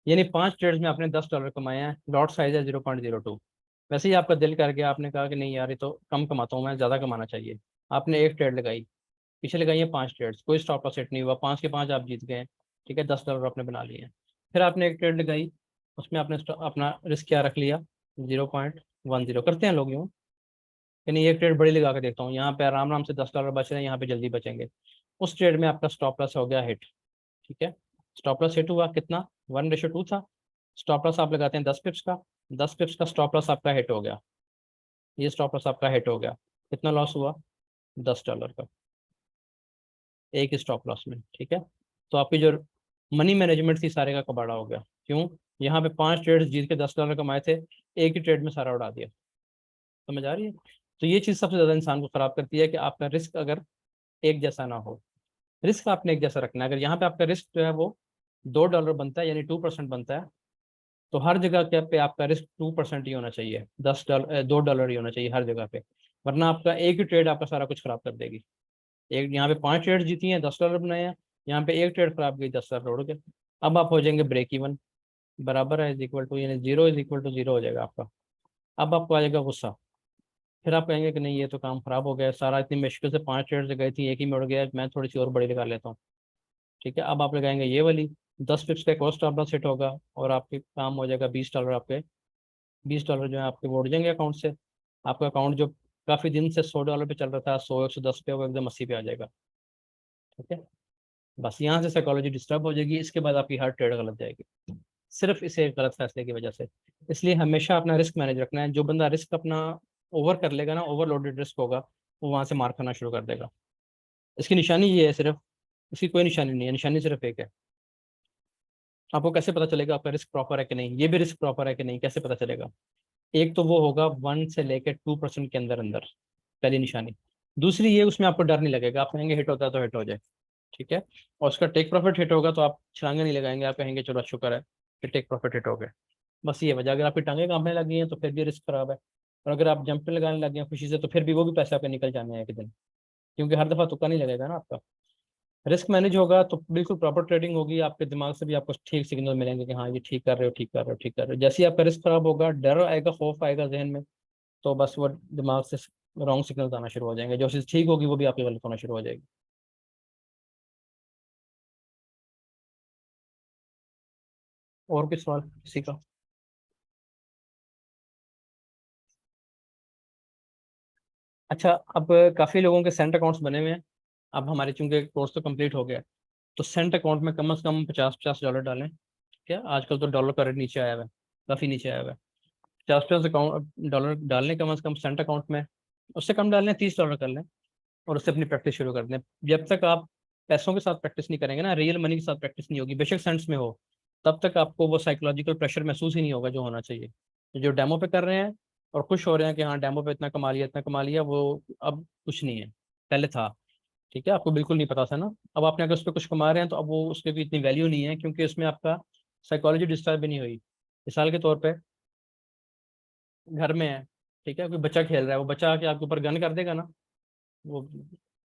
यानी 5 ट्रेड्स में आपने $10 कमाए हैं, लॉट साइज है 0.02। वैसे ही आपका दिल कर गया, आपने कहा कि नहीं यार, ये तो कम कमाता हूँ मैं, ज़्यादा कमाना चाहिए, आपने एक ट्रेड लगाई, पीछे लगाई है 5 ट्रेड्स, कोई स्टॉप लॉस सेट नहीं हुआ, 5 के 5 आप जीत गए। ठीक है, $10 आपने बना लिए हैं। फिर आपने एक ट्रेड लगाई, उसमें आपने अपना रिस्क क्या रख लिया? 0.10। करते हैं लोग यूँ, यानी एक ट्रेड बड़ी लगा के देखता हूँ, यहाँ पे आराम आराम से $10 बच रहे हैं, यहाँ पे जल्दी बचेंगे। उस ट्रेड में आपका स्टॉप लॉस हो गया हिट। ठीक है, स्टॉप लॉस हिट हुआ, कितना? 1:2 था। स्टॉप लॉस आप लगाते हैं 10 पिप्स का, 10 पिप्स का स्टॉप लॉस आपका हिट हो गया, ये स्टॉप लॉस आपका हिट हो गया, कितना लॉस हुआ? $10 का, एक ही स्टॉप लॉस में। ठीक है, तो आपकी जो मनी मैनेजमेंट थी सारे का कबाड़ा हो गया। क्यों? यहाँ पे 5 ट्रेड्स जीत के $10 कमाए थे, एक ही ट्रेड में सारा उड़ा दिया। समझ आ रही है? तो ये चीज़ सबसे ज़्यादा इंसान को ख़राब करती है कि आपका रिस्क अगर एक जैसा ना हो। रिस्क आपने एक जैसा रखना है। अगर यहाँ पे आपका रिस्क जो है वो $2 बनता है, यानी 2% बनता है, तो हर जगह के पे आपका रिस्क 2% ही होना चाहिए, $2 ही होना चाहिए हर जगह पे, वरना आपका एक ही ट्रेड आपका सारा कुछ खराब कर देगी। एक यहाँ पे 5 ट्रेड जीती हैं, $10 बनाए हैं, यहाँ पे एक ट्रेड खराब गई, $10 उड़ गए। अब आप हो जाएंगे ब्रेक इवन, बराबर है, इज इक्वल टू, यानी 0 हो जाएगा आपका। अब आपको आ जाएगा गुस्सा, फिर आप कहेंगे कि नहीं ये तो काम खराब हो गया, सारा इतनी मुश्किल से 5 ट्रेड से गई थी, एक ही में उड़ गया, मैं थोड़ी सी और बड़ी लगा लेता हूँ। ठीक है, अब आप लगाएंगे ये वाली, 10 पिप्स का कॉस्ट आपका सेट होगा, और आपके काम हो जाएगा $20 आपके, $20 जो है आपके वो उड़ जाएंगे अकाउंट से। आपका अकाउंट जो काफ़ी दिन से $100 पे चल रहा था, 100 110 पे, वो एकदम 80 पे आ जाएगा। ठीक है, बस यहाँ से साइकोलॉजी डिस्टर्ब हो जाएगी, इसके बाद आपकी हर ट्रेड गलत जाएगी, सिर्फ इसे गलत फैसले की वजह से। इसलिए हमेशा अपना रिस्क मैनेज रखना है। जो बंदा रिस्क अपना ओवर कर लेगा ना, ओवरलोडेड रिस्क होगा, वो वहाँ से मार खाना शुरू कर देगा। इसकी निशानी ये है सिर्फ, इसकी कोई निशानी नहीं है, निशानी सिर्फ एक है। आपको कैसे पता चलेगा आपका रिस्क प्रॉपर है कि नहीं, ये भी रिस्क प्रॉपर है कि नहीं, कैसे पता चलेगा? एक तो वो होगा 1 से लेकर 2% के अंदर अंदर, पहली निशानी। दूसरी ये, उसमें आपको डर नहीं लगेगा, आप कहेंगे हिट होता है तो हिट हो जाए। ठीक है, और उसका टेक प्रॉफिट हिट होगा तो आप छलांगे नहीं लगाएंगे, आप कहेंगे चलो शुक्र है कि टेक प्रॉफिट हिट हो गया। बस ये वजह, अगर आपकी टांगे कांपने लगी हैं तो फिर भी रिस्क खराब है, और अगर आप जंप पे लगाने लगे हैं खुशी से, तो फिर भी वो भी पैसे आपके निकल जाने हैं एक दिन, क्योंकि हर दफ़ा तुक्का नहीं लगेगा ना आपका। रिस्क मैनेज होगा तो बिल्कुल प्रॉपर ट्रेडिंग होगी, आपके दिमाग से भी आपको ठीक सिग्नल मिलेंगे कि हाँ ये ठीक कर रहे हो, ठीक कर रहे हो, ठीक कर रहे हो। जैसे ही आपका रिस्क खराब होगा, डर आएगा, खौफ आएगा जहन में, तो बस वो दिमाग से रॉन्ग सिग्नल आना शुरू हो जाएंगे। जो चीज़ ठीक होगी वो भी आपकी गलत होना शुरू हो जाएगी। और कोई सवाल किसी का? अच्छा, अब काफ़ी लोगों के सेंट अकाउंट्स बने हुए हैं। अब हमारे चूंकि कोर्स तो कंप्लीट हो गया, तो सेंट अकाउंट में कम से कम 50-50 डॉलर डालें। क्या आजकल तो डॉलर का रेट नीचे आया हुआ है, काफ़ी नीचे आया हुआ है। 50-50 अकाउंट डॉलर डालने कम से कम सेंट अकाउंट में। उससे कम डालने 30 डॉलर कर लें और उससे अपनी प्रैक्टिस शुरू कर दें। जब तक आप पैसों के साथ प्रैक्टिस नहीं करेंगे ना, रियल मनी के साथ प्रैक्टिस नहीं होगी, बेशक सेंट्स में हो, तब तक आपको वो साइकोलॉजिकल प्रेशर महसूस ही नहीं होगा जो होना चाहिए। तो जो डेमो पे कर रहे हैं और खुश हो रहे हैं कि हाँ डेमो पे इतना कमा लिया, इतना कमा लिया, वो अब कुछ नहीं है, पहले था। ठीक है, आपको बिल्कुल नहीं पता था ना, अब आपने अगर उस पर कुछ कमा रहे हैं तो अब वो उसके भी इतनी वैल्यू नहीं है, क्योंकि उसमें आपका साइकोलॉजी डिस्टर्ब भी नहीं हुई। मिसाल के तौर पे घर में है, ठीक है, कोई बच्चा खेल रहा है, वो बच्चा आके आपके ऊपर गन कर देगा ना, वो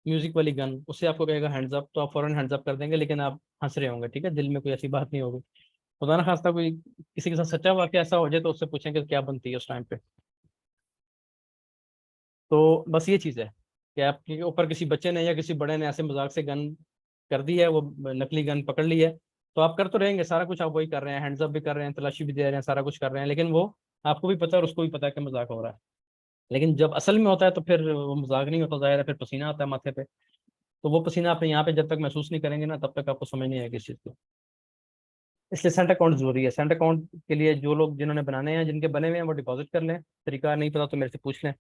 म्यूजिक वाली गन, उससे आपको कहेगा हैंड्स अप, तो आप फौरन हैंड्स अप कर देंगे, लेकिन आप हंस रहे होंगे, ठीक है, दिल में कोई ऐसी बात नहीं होगी। खुदा ना खास्ता कोई किसी के साथ सच्चा वाकया ऐसा हो जाए तो उससे पूछेंगे क्या बनती है उस टाइम पे। तो बस ये चीज़ है कि आपके ऊपर किसी बच्चे ने या किसी बड़े ने ऐसे मजाक से गन कर दी है, वो नकली गन पकड़ ली है, तो आप कर तो रहेंगे सारा कुछ, आप वही कर रहे हैं, हैंड्स अप भी कर रहे हैं, तलाशी भी दे रहे हैं, सारा कुछ कर रहे हैं, लेकिन वो आपको भी पता है और उसको भी पता है कि मजाक हो रहा है। लेकिन जब असल में होता है तो फिर वो मजाक नहीं होता, जाहिर है, फिर पसीना आता है माथे पे। तो वो पसीना आप यहाँ पे जब तक महसूस नहीं करेंगे ना, तब तक आपको समझ नहीं आएगी इस चीज़ को। इसलिए सेंट अकाउंट जरूरी है। सेंट अकाउंट के लिए जो लोग जिन्होंने बनाने हैं, जिनके बने हुए हैं, वो डिपॉजिट कर लें। तरीका नहीं पता तो मेरे से पूछ लें,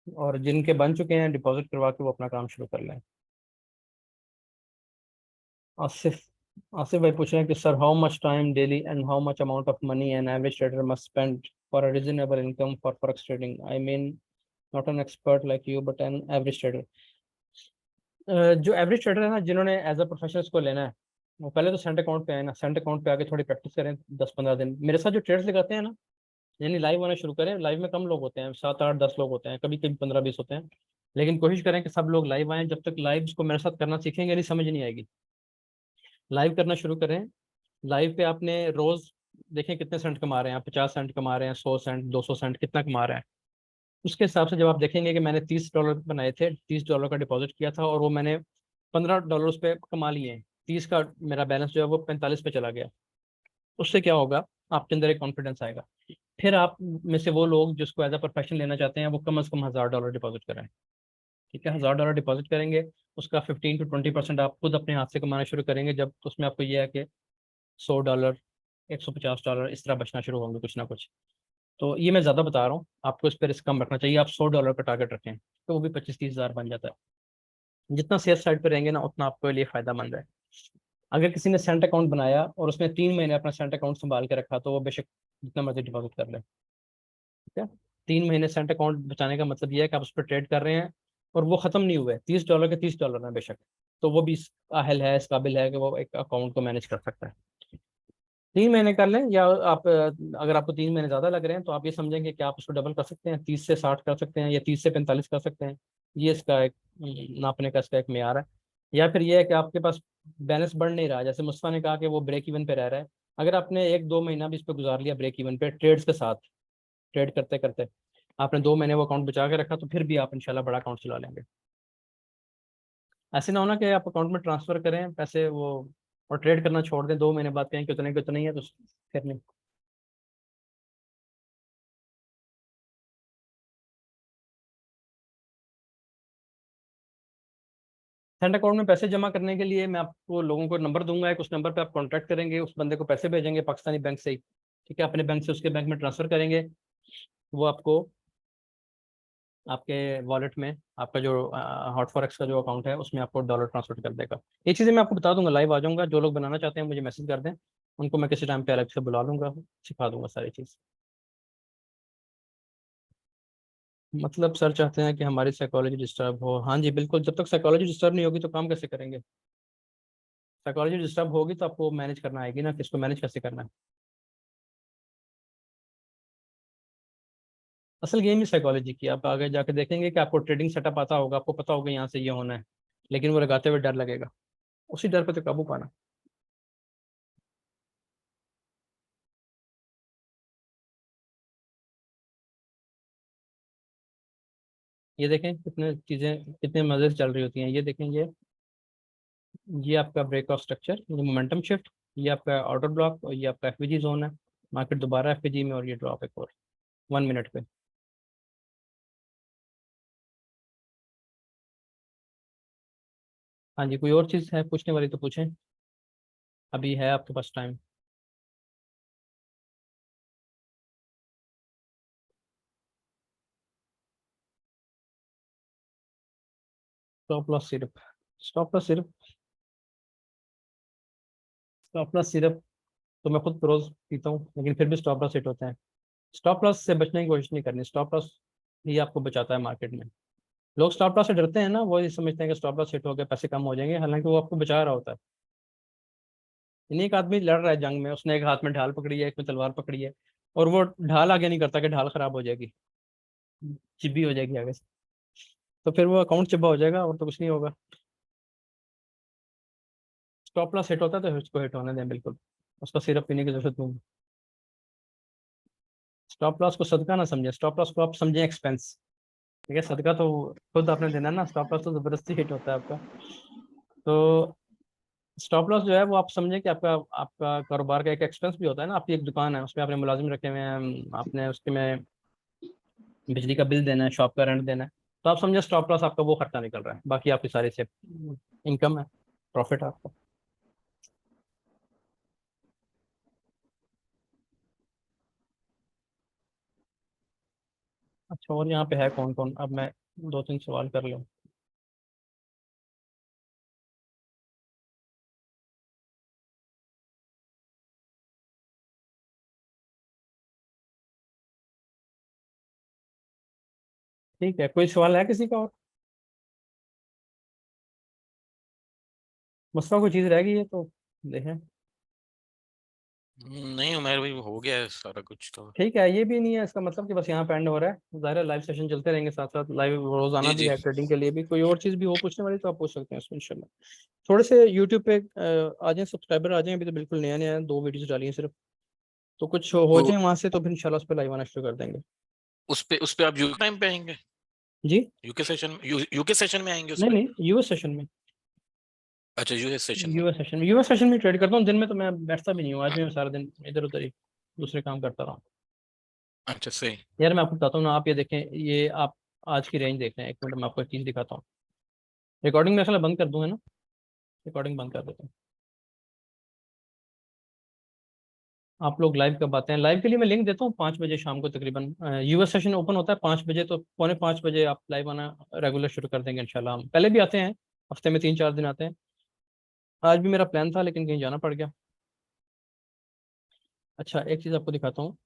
और जिनके बन चुके हैं डिपॉजिट करवा के वो अपना काम शुरू कर लें। आसिफ आसिफ भाई पूछ रहे हैं कि sir, how much time daily and how much amount of money an average trader must spend for a reasonable income for forex trading? I mean not an expert like you but an average trader. जो average trader है ना, जिन्होंने as a professional इसको लेना है, वो पहले तो सेंट अकाउंट पे आए ना, सेंट अकाउंट पे आके थोड़ी प्रैक्टिस करें 10-15 दिन मेरे साथ जो ट्रेड्स लगाते हैं ना, यानी लाइव आना शुरू करें। लाइव में कम लोग होते हैं, 7-8-10 लोग होते हैं, कभी कभी 15-20 होते हैं, लेकिन कोशिश करें कि सब लोग लाइव आएँ। जब तक लाइव को मेरे साथ करना सीखेंगे नहीं, समझ नहीं आएगी। लाइव करना शुरू करें। लाइव पे आपने रोज देखें कितने सेंट कमा रहे हैं आप, 50 सेंट कमा रहे हैं, 100 सेंट, 200 सेंट, कितना कमा रहे हैं। उसके हिसाब से जब आप देखेंगे कि मैंने 30 डॉलर बनाए थे, 30 डॉलर का डिपॉजिट किया था, और वो मैंने 15 डॉलर उस पर कमा लिए हैं, 30 का मेरा बैलेंस जो है वो 45 पे चला गया, उससे क्या होगा, आपके अंदर एक कॉन्फिडेंस आएगा। फिर आप में से वो लोग जिसको एज अ प्रोफेशन लेना चाहते हैं, वो कम से कम 1000 डॉलर डिपॉजिट करें। ठीक है, 1000 डॉलर डिपॉजिट करेंगे, उसका 15 to 20% आप खुद अपने हाथ से कमाना शुरू करेंगे, जब उसमें आपको ये है कि 100 डॉलर, 150 डॉलर इस तरह बचना शुरू होंगे कुछ ना कुछ। तो ये मैं ज़्यादा बता रहा हूँ, आपको इस पर रिस्क कम रखना चाहिए। आप 100 डॉलर का टारगेट रखें तो वो भी 25-30 हज़ार बन जाता है। जितना सेफ साइड पे रहेंगे ना, उतना आपके लिए फ़ायदा है। अगर किसी ने सेंट अकाउंट बनाया और उसने 3 महीने अपना सेंट अकाउंट संभाल के रखा, तो वो बेशक जितना मर्जी डिपॉजिट कर ले। ठीक है, 3 महीने सेंट अकाउंट बचाने का मतलब ये है कि आप उस पर ट्रेड कर रहे हैं और वो ख़त्म नहीं हुए, 30 डॉलर के 30 डॉलर हैं बेशक, तो वो भी अहल है, इस काबिल है कि वो एक अकाउंट को मैनेज कर सकता है। 3 महीने कर लें, या आप अगर आपको 3 महीने ज़्यादा लग रहे हैं तो आप ये समझेंगे कि आप उसको डबल कर सकते हैं, 30 से 60 कर सकते हैं, या 30 से 45 कर सकते हैं। ये इसका एक नापने का इसका एक मेयार है। या फिर ये है कि आपके पास बैलेंस बढ़ नहीं रहा, जैसे मुस्तफा ने कहा कि वो ब्रेक इवन पे रह रहा है। अगर आपने 1-2 महीना भी इस पर गुजार लिया ब्रेक इवन पे ट्रेड्स के साथ, ट्रेड करते करते आपने 2 महीने वो अकाउंट बचा के रखा, तो फिर भी आप इंशाल्लाह बड़ा अकाउंट चला लेंगे। ऐसे ना होना कि आप अकाउंट में ट्रांसफर करें पैसे वो, और ट्रेड करना छोड़ दें, 2 महीने बाद कहें कितने कितने ही है, तो फिर नहीं। सेंट अकाउंट में पैसे जमा करने के लिए मैं आपको लोगों को नंबर दूंगा एक, उस नंबर पे आप कांटेक्ट करेंगे, उस बंदे को पैसे भेजेंगे पाकिस्तानी बैंक से ही। ठीक है, अपने बैंक से उसके बैंक में ट्रांसफर करेंगे, वो आपको आपके वॉलेट में आपका जो हॉट फॉरेक्स का जो अकाउंट है उसमें आपको डॉलर ट्रांसफर कर देगा। ये चीज़ें मैं आपको बता दूंगा, लाइव आ जाऊंगा, जो लोग बनाना चाहते हैं मुझे मैसेज कर दें, उनको मैं किसी टाइम पे अलग से बुला लूंगा, सिखा दूंगा सारी चीज़। मतलब सर चाहते हैं कि हमारी साइकोलॉजी डिस्टर्ब हो? हाँ जी बिल्कुल, जब तक साइकोलॉजी डिस्टर्ब नहीं होगी तो काम कैसे करेंगे? साइकोलॉजी डिस्टर्ब होगी तो आपको मैनेज करना आएगी ना, किसको मैनेज कैसे करना है। असल गेम ही साइकोलॉजी की, आप आगे जाके देखेंगे कि आपको ट्रेडिंग सेटअप आता होगा, आपको पता होगा यहाँ से ये होना है, लेकिन वो लगाते हुए डर लगेगा। उसी डर पे तो काबू पाना। ये देखें कितने चीजें कितने मजे से चल रही होती हैं। ये देखें, ये आपका ब्रेक ऑफ स्ट्रक्चर, ये मोमेंटम शिफ्ट, ये आपका ऑर्डर ब्लॉक, और ये आपका एफपीजी जोन है। मार्केट दोबारा एफपीजी में, और ये ड्रॉप एक और 1 मिनट पे। हाँ जी, कोई और चीज़ है पूछने वाली तो पूछें, अभी है आपके पास टाइम। स्टॉप लॉस सिर्फ, स्टॉप लॉस सिर्फ, स्टॉप लॉस सिर्फ तो मैं खुद रोज पीता हूँ, लेकिन फिर भी स्टॉप लॉस हिट होते हैं। स्टॉप लॉस से बचने की कोशिश नहीं करनी, स्टॉप लॉस ही आपको बचाता है मार्केट में। लोग स्टॉप लॉस से डरते हैं ना, वो ये समझते हैं कि स्टॉप लॉस हिट हो गया पैसे कम हो जाएंगे, हालांकि वो आपको बचा रहा होता है। यानी एक आदमी लड़ रहा है जंग में, उसने एक हाथ में ढाल पकड़ी है, एक में तलवार पकड़ी है, और वो ढाल आगे नहीं करता कि ढाल खराब हो जाएगी, चिब्बी हो जाएगी आगे से, तो फिर वो अकाउंट चिब्बा हो जाएगा और तो कुछ नहीं होगा। स्टॉप लॉस हिट होता है तो उसको हिट होने दें, बिल्कुल उसका सिरप पीने की जरूरत नहीं। स्टॉप लॉस को सदका ना समझे, स्टॉप लॉस को आप समझें एक्सपेंस। ठीक है, सदका तो खुद आपने देना है ना, स्टॉप लॉस तो जबरदस्ती हिट होता है आपका। तो स्टॉप लॉस जो है वो आप समझें कि आपका आपका कारोबार का एक एक्सपेंस भी होता है ना। आपकी एक दुकान है, उसमें आपने मुलाजिम रखे हुए हैं, आपने उसके में बिजली का बिल देना है, शॉप का रेंट देना है, तो आप समझे स्टॉप लॉस आपका वो खर्चा निकल रहा है, बाकी आपकी सारी से इनकम है, प्रॉफिट है आपका। अच्छा, और यहाँ पे है कौन कौन, अब मैं 2-3 सवाल कर लूँ। ठीक है, कोई सवाल है किसी का और? मसला कोई चीज़ रह गई है तो देखें। नहीं उमेर भाई हो गया है सारा कुछ तो। ठीक है, ये भी नहीं है इसका मतलब कि बस यहाँ पे एंड हो रहा है, ज़ाहिर है लाइव सेशन चलते रहेंगे साथ साथ, लाइव रोजाना जी भी जी। है ट्रेडिंग के लिए भी। कोई और चीज़ भी हो पूछने वाली तो आप पूछ सकते हैं इसमें इंशाल्लाह। थोड़े से यूट्यूब पे आ जाएं, सब्सक्राइबर आ जाएं, अभी तो बिल्कुल नया नया है, 2 वीडियोस डाली हैं सिर्फ, तो कुछ हो तो जाए वहां से तो फिर इंशाल्लाह उस पर लाइव आना शुरू कर देंगे। उस पे आप यूके टाइम पे आएंगे? जी, यूके सेशन में आएंगे उस नहीं पे? नहीं, यूएस सेशन में। अच्छा यूएस सेशन में। यूएस सेशन में ट्रेड करता हूँ, दिन में तो मैं बैठता भी नहीं हूँ, आज भी मैं सारा दिन इधर उधर ही दूसरे काम करता रहा हूँ। अच्छा सही। यार मैं आपको बताता हूँ ना, आप ये देखें, ये आप आज की रेंज देख रहे हैं, 1 मिनट में आपको एक चीज़ दिखाता हूँ। रिकॉर्डिंग में असल बंद कर दूंगा ना, रिकॉर्डिंग बंद कर देता हूँ। आप लोग लाइव कब आते हैं? लाइव के लिए मैं लिंक देता हूँ 5 बजे शाम को तकरीबन, यूएस सेशन ओपन होता है 5 बजे, तो 4:45 बजे आप लाइव आना रेगुलर शुरू कर देंगे इंशाल्लाह। हम पहले भी आते हैं, हफ्ते में 3-4 दिन आते हैं। आज भी मेरा प्लान था लेकिन कहीं जाना पड़ गया। अच्छा, एक चीज़ आपको दिखाता हूँ।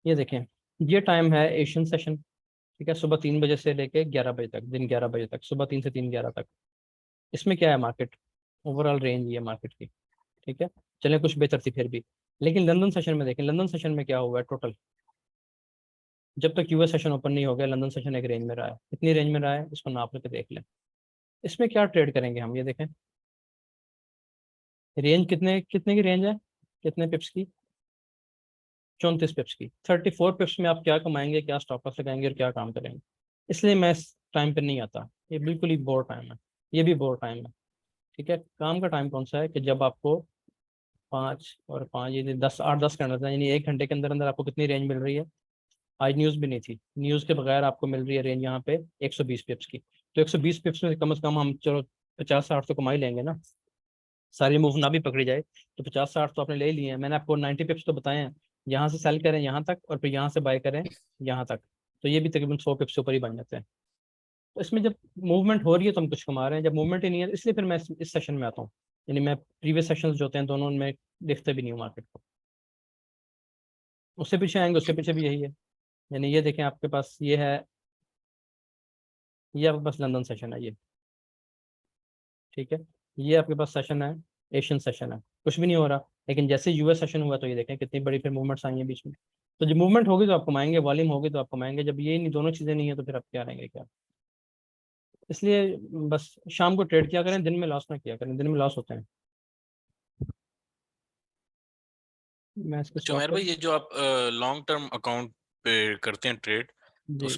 ये देखें, ये टाइम है एशियन सेशन। ठीक है, सुबह 3 बजे से लेके 11 बजे तक, दिन 11 बजे तक, सुबह 3 से 3, 11 तक। इसमें क्या है, मार्केट ओवरऑल रेंज ये मार्केट की। ठीक है, चलें कुछ बेहतर थी फिर भी, लेकिन लंदन सेशन में देखें, लंदन सेशन में क्या हुआ है टोटल। जब तक यूएस सेशन ओपन नहीं हो गया, लंदन सेशन एक रेंज में रहा है। कितनी रेंज में रहा है इसको नाप लेके देख लें। इसमें क्या ट्रेड करेंगे हम, ये देखें, रेंज कितने कितने की रेंज है, कितने पिप्स की, 34 पिप्स की। 34 पिप्स में आप क्या कमाएंगे, क्या स्टॉप लॉस लगाएंगे और क्या काम करेंगे। इसलिए मैं इस टाइम पर नहीं आता, ये बिल्कुल ही बोर टाइम है, ये भी बोर टाइम है। ठीक है, काम का टाइम कौन सा है कि जब आपको 5 और 5 ये 10, 8-10 घंटे, यानी 1 घंटे के अंदर अंदर आपको कितनी रेंज मिल रही है। आज न्यूज़ भी नहीं थी, न्यूज़ के बगैर आपको मिल रही है रेंज यहाँ पे 120 पिप्स की। तो 120 पिप्स में कम से कम हम चलो 50-60 तो कमा ही लेंगे ना, सारी मूव ना भी पकड़ी जाए तो 50-60 तो आपने ले लिए हैं। मैंने आपको 90 पिप्स तो बताए हैं, यहाँ से सेल करें यहाँ तक और फिर यहाँ से बाय करें यहाँ तक, तो ये भी तकरीबन 100 पिप्स से ऊपर ही बन जाते हैं। तो इसमें जब मूवमेंट हो रही है तो हम कुछ कमा रहे हैं, जब मूवमेंट ही नहीं है, इसलिए फिर मैं इस सेशन में आता हूँ। यानी मैं प्रीवियस सेशंस जो होते हैं दोनों में देखते भी नहीं हूँ मार्केट को। उससे पीछे आएंगे, उससे पीछे भी यही है। यानी ये देखें आपके पास ये है, ये आपके पास लंदन सेशन है ये। ठीक है, ये आपके पास सेशन है, एशियन सेशन है, कुछ भी नहीं हो रहा। लेकिन जैसे यूएस सेशन हुआ तो ये देखें कितनी बड़ी फिर मूवमेंट्स आई हैं बीच में। तो जब मूवमेंट होगी तो आप कमाएंगे, वॉल्यूम होगी तो आप कमाएंगे, जब ये नहीं दोनों चीज़ें नहीं है तो फिर आप क्या रहेंगे क्या। इसलिए बस शाम को ट्रेड किया करें, दिन में लॉस ना किया करें, दिन में लॉस होते हैं। मैं इसको अच्छा स्टॉप उमेर भाई, करूँ? ये जो आप लॉन्ग टर्म अकाउंट पे करते हैं ट्रेड, जी।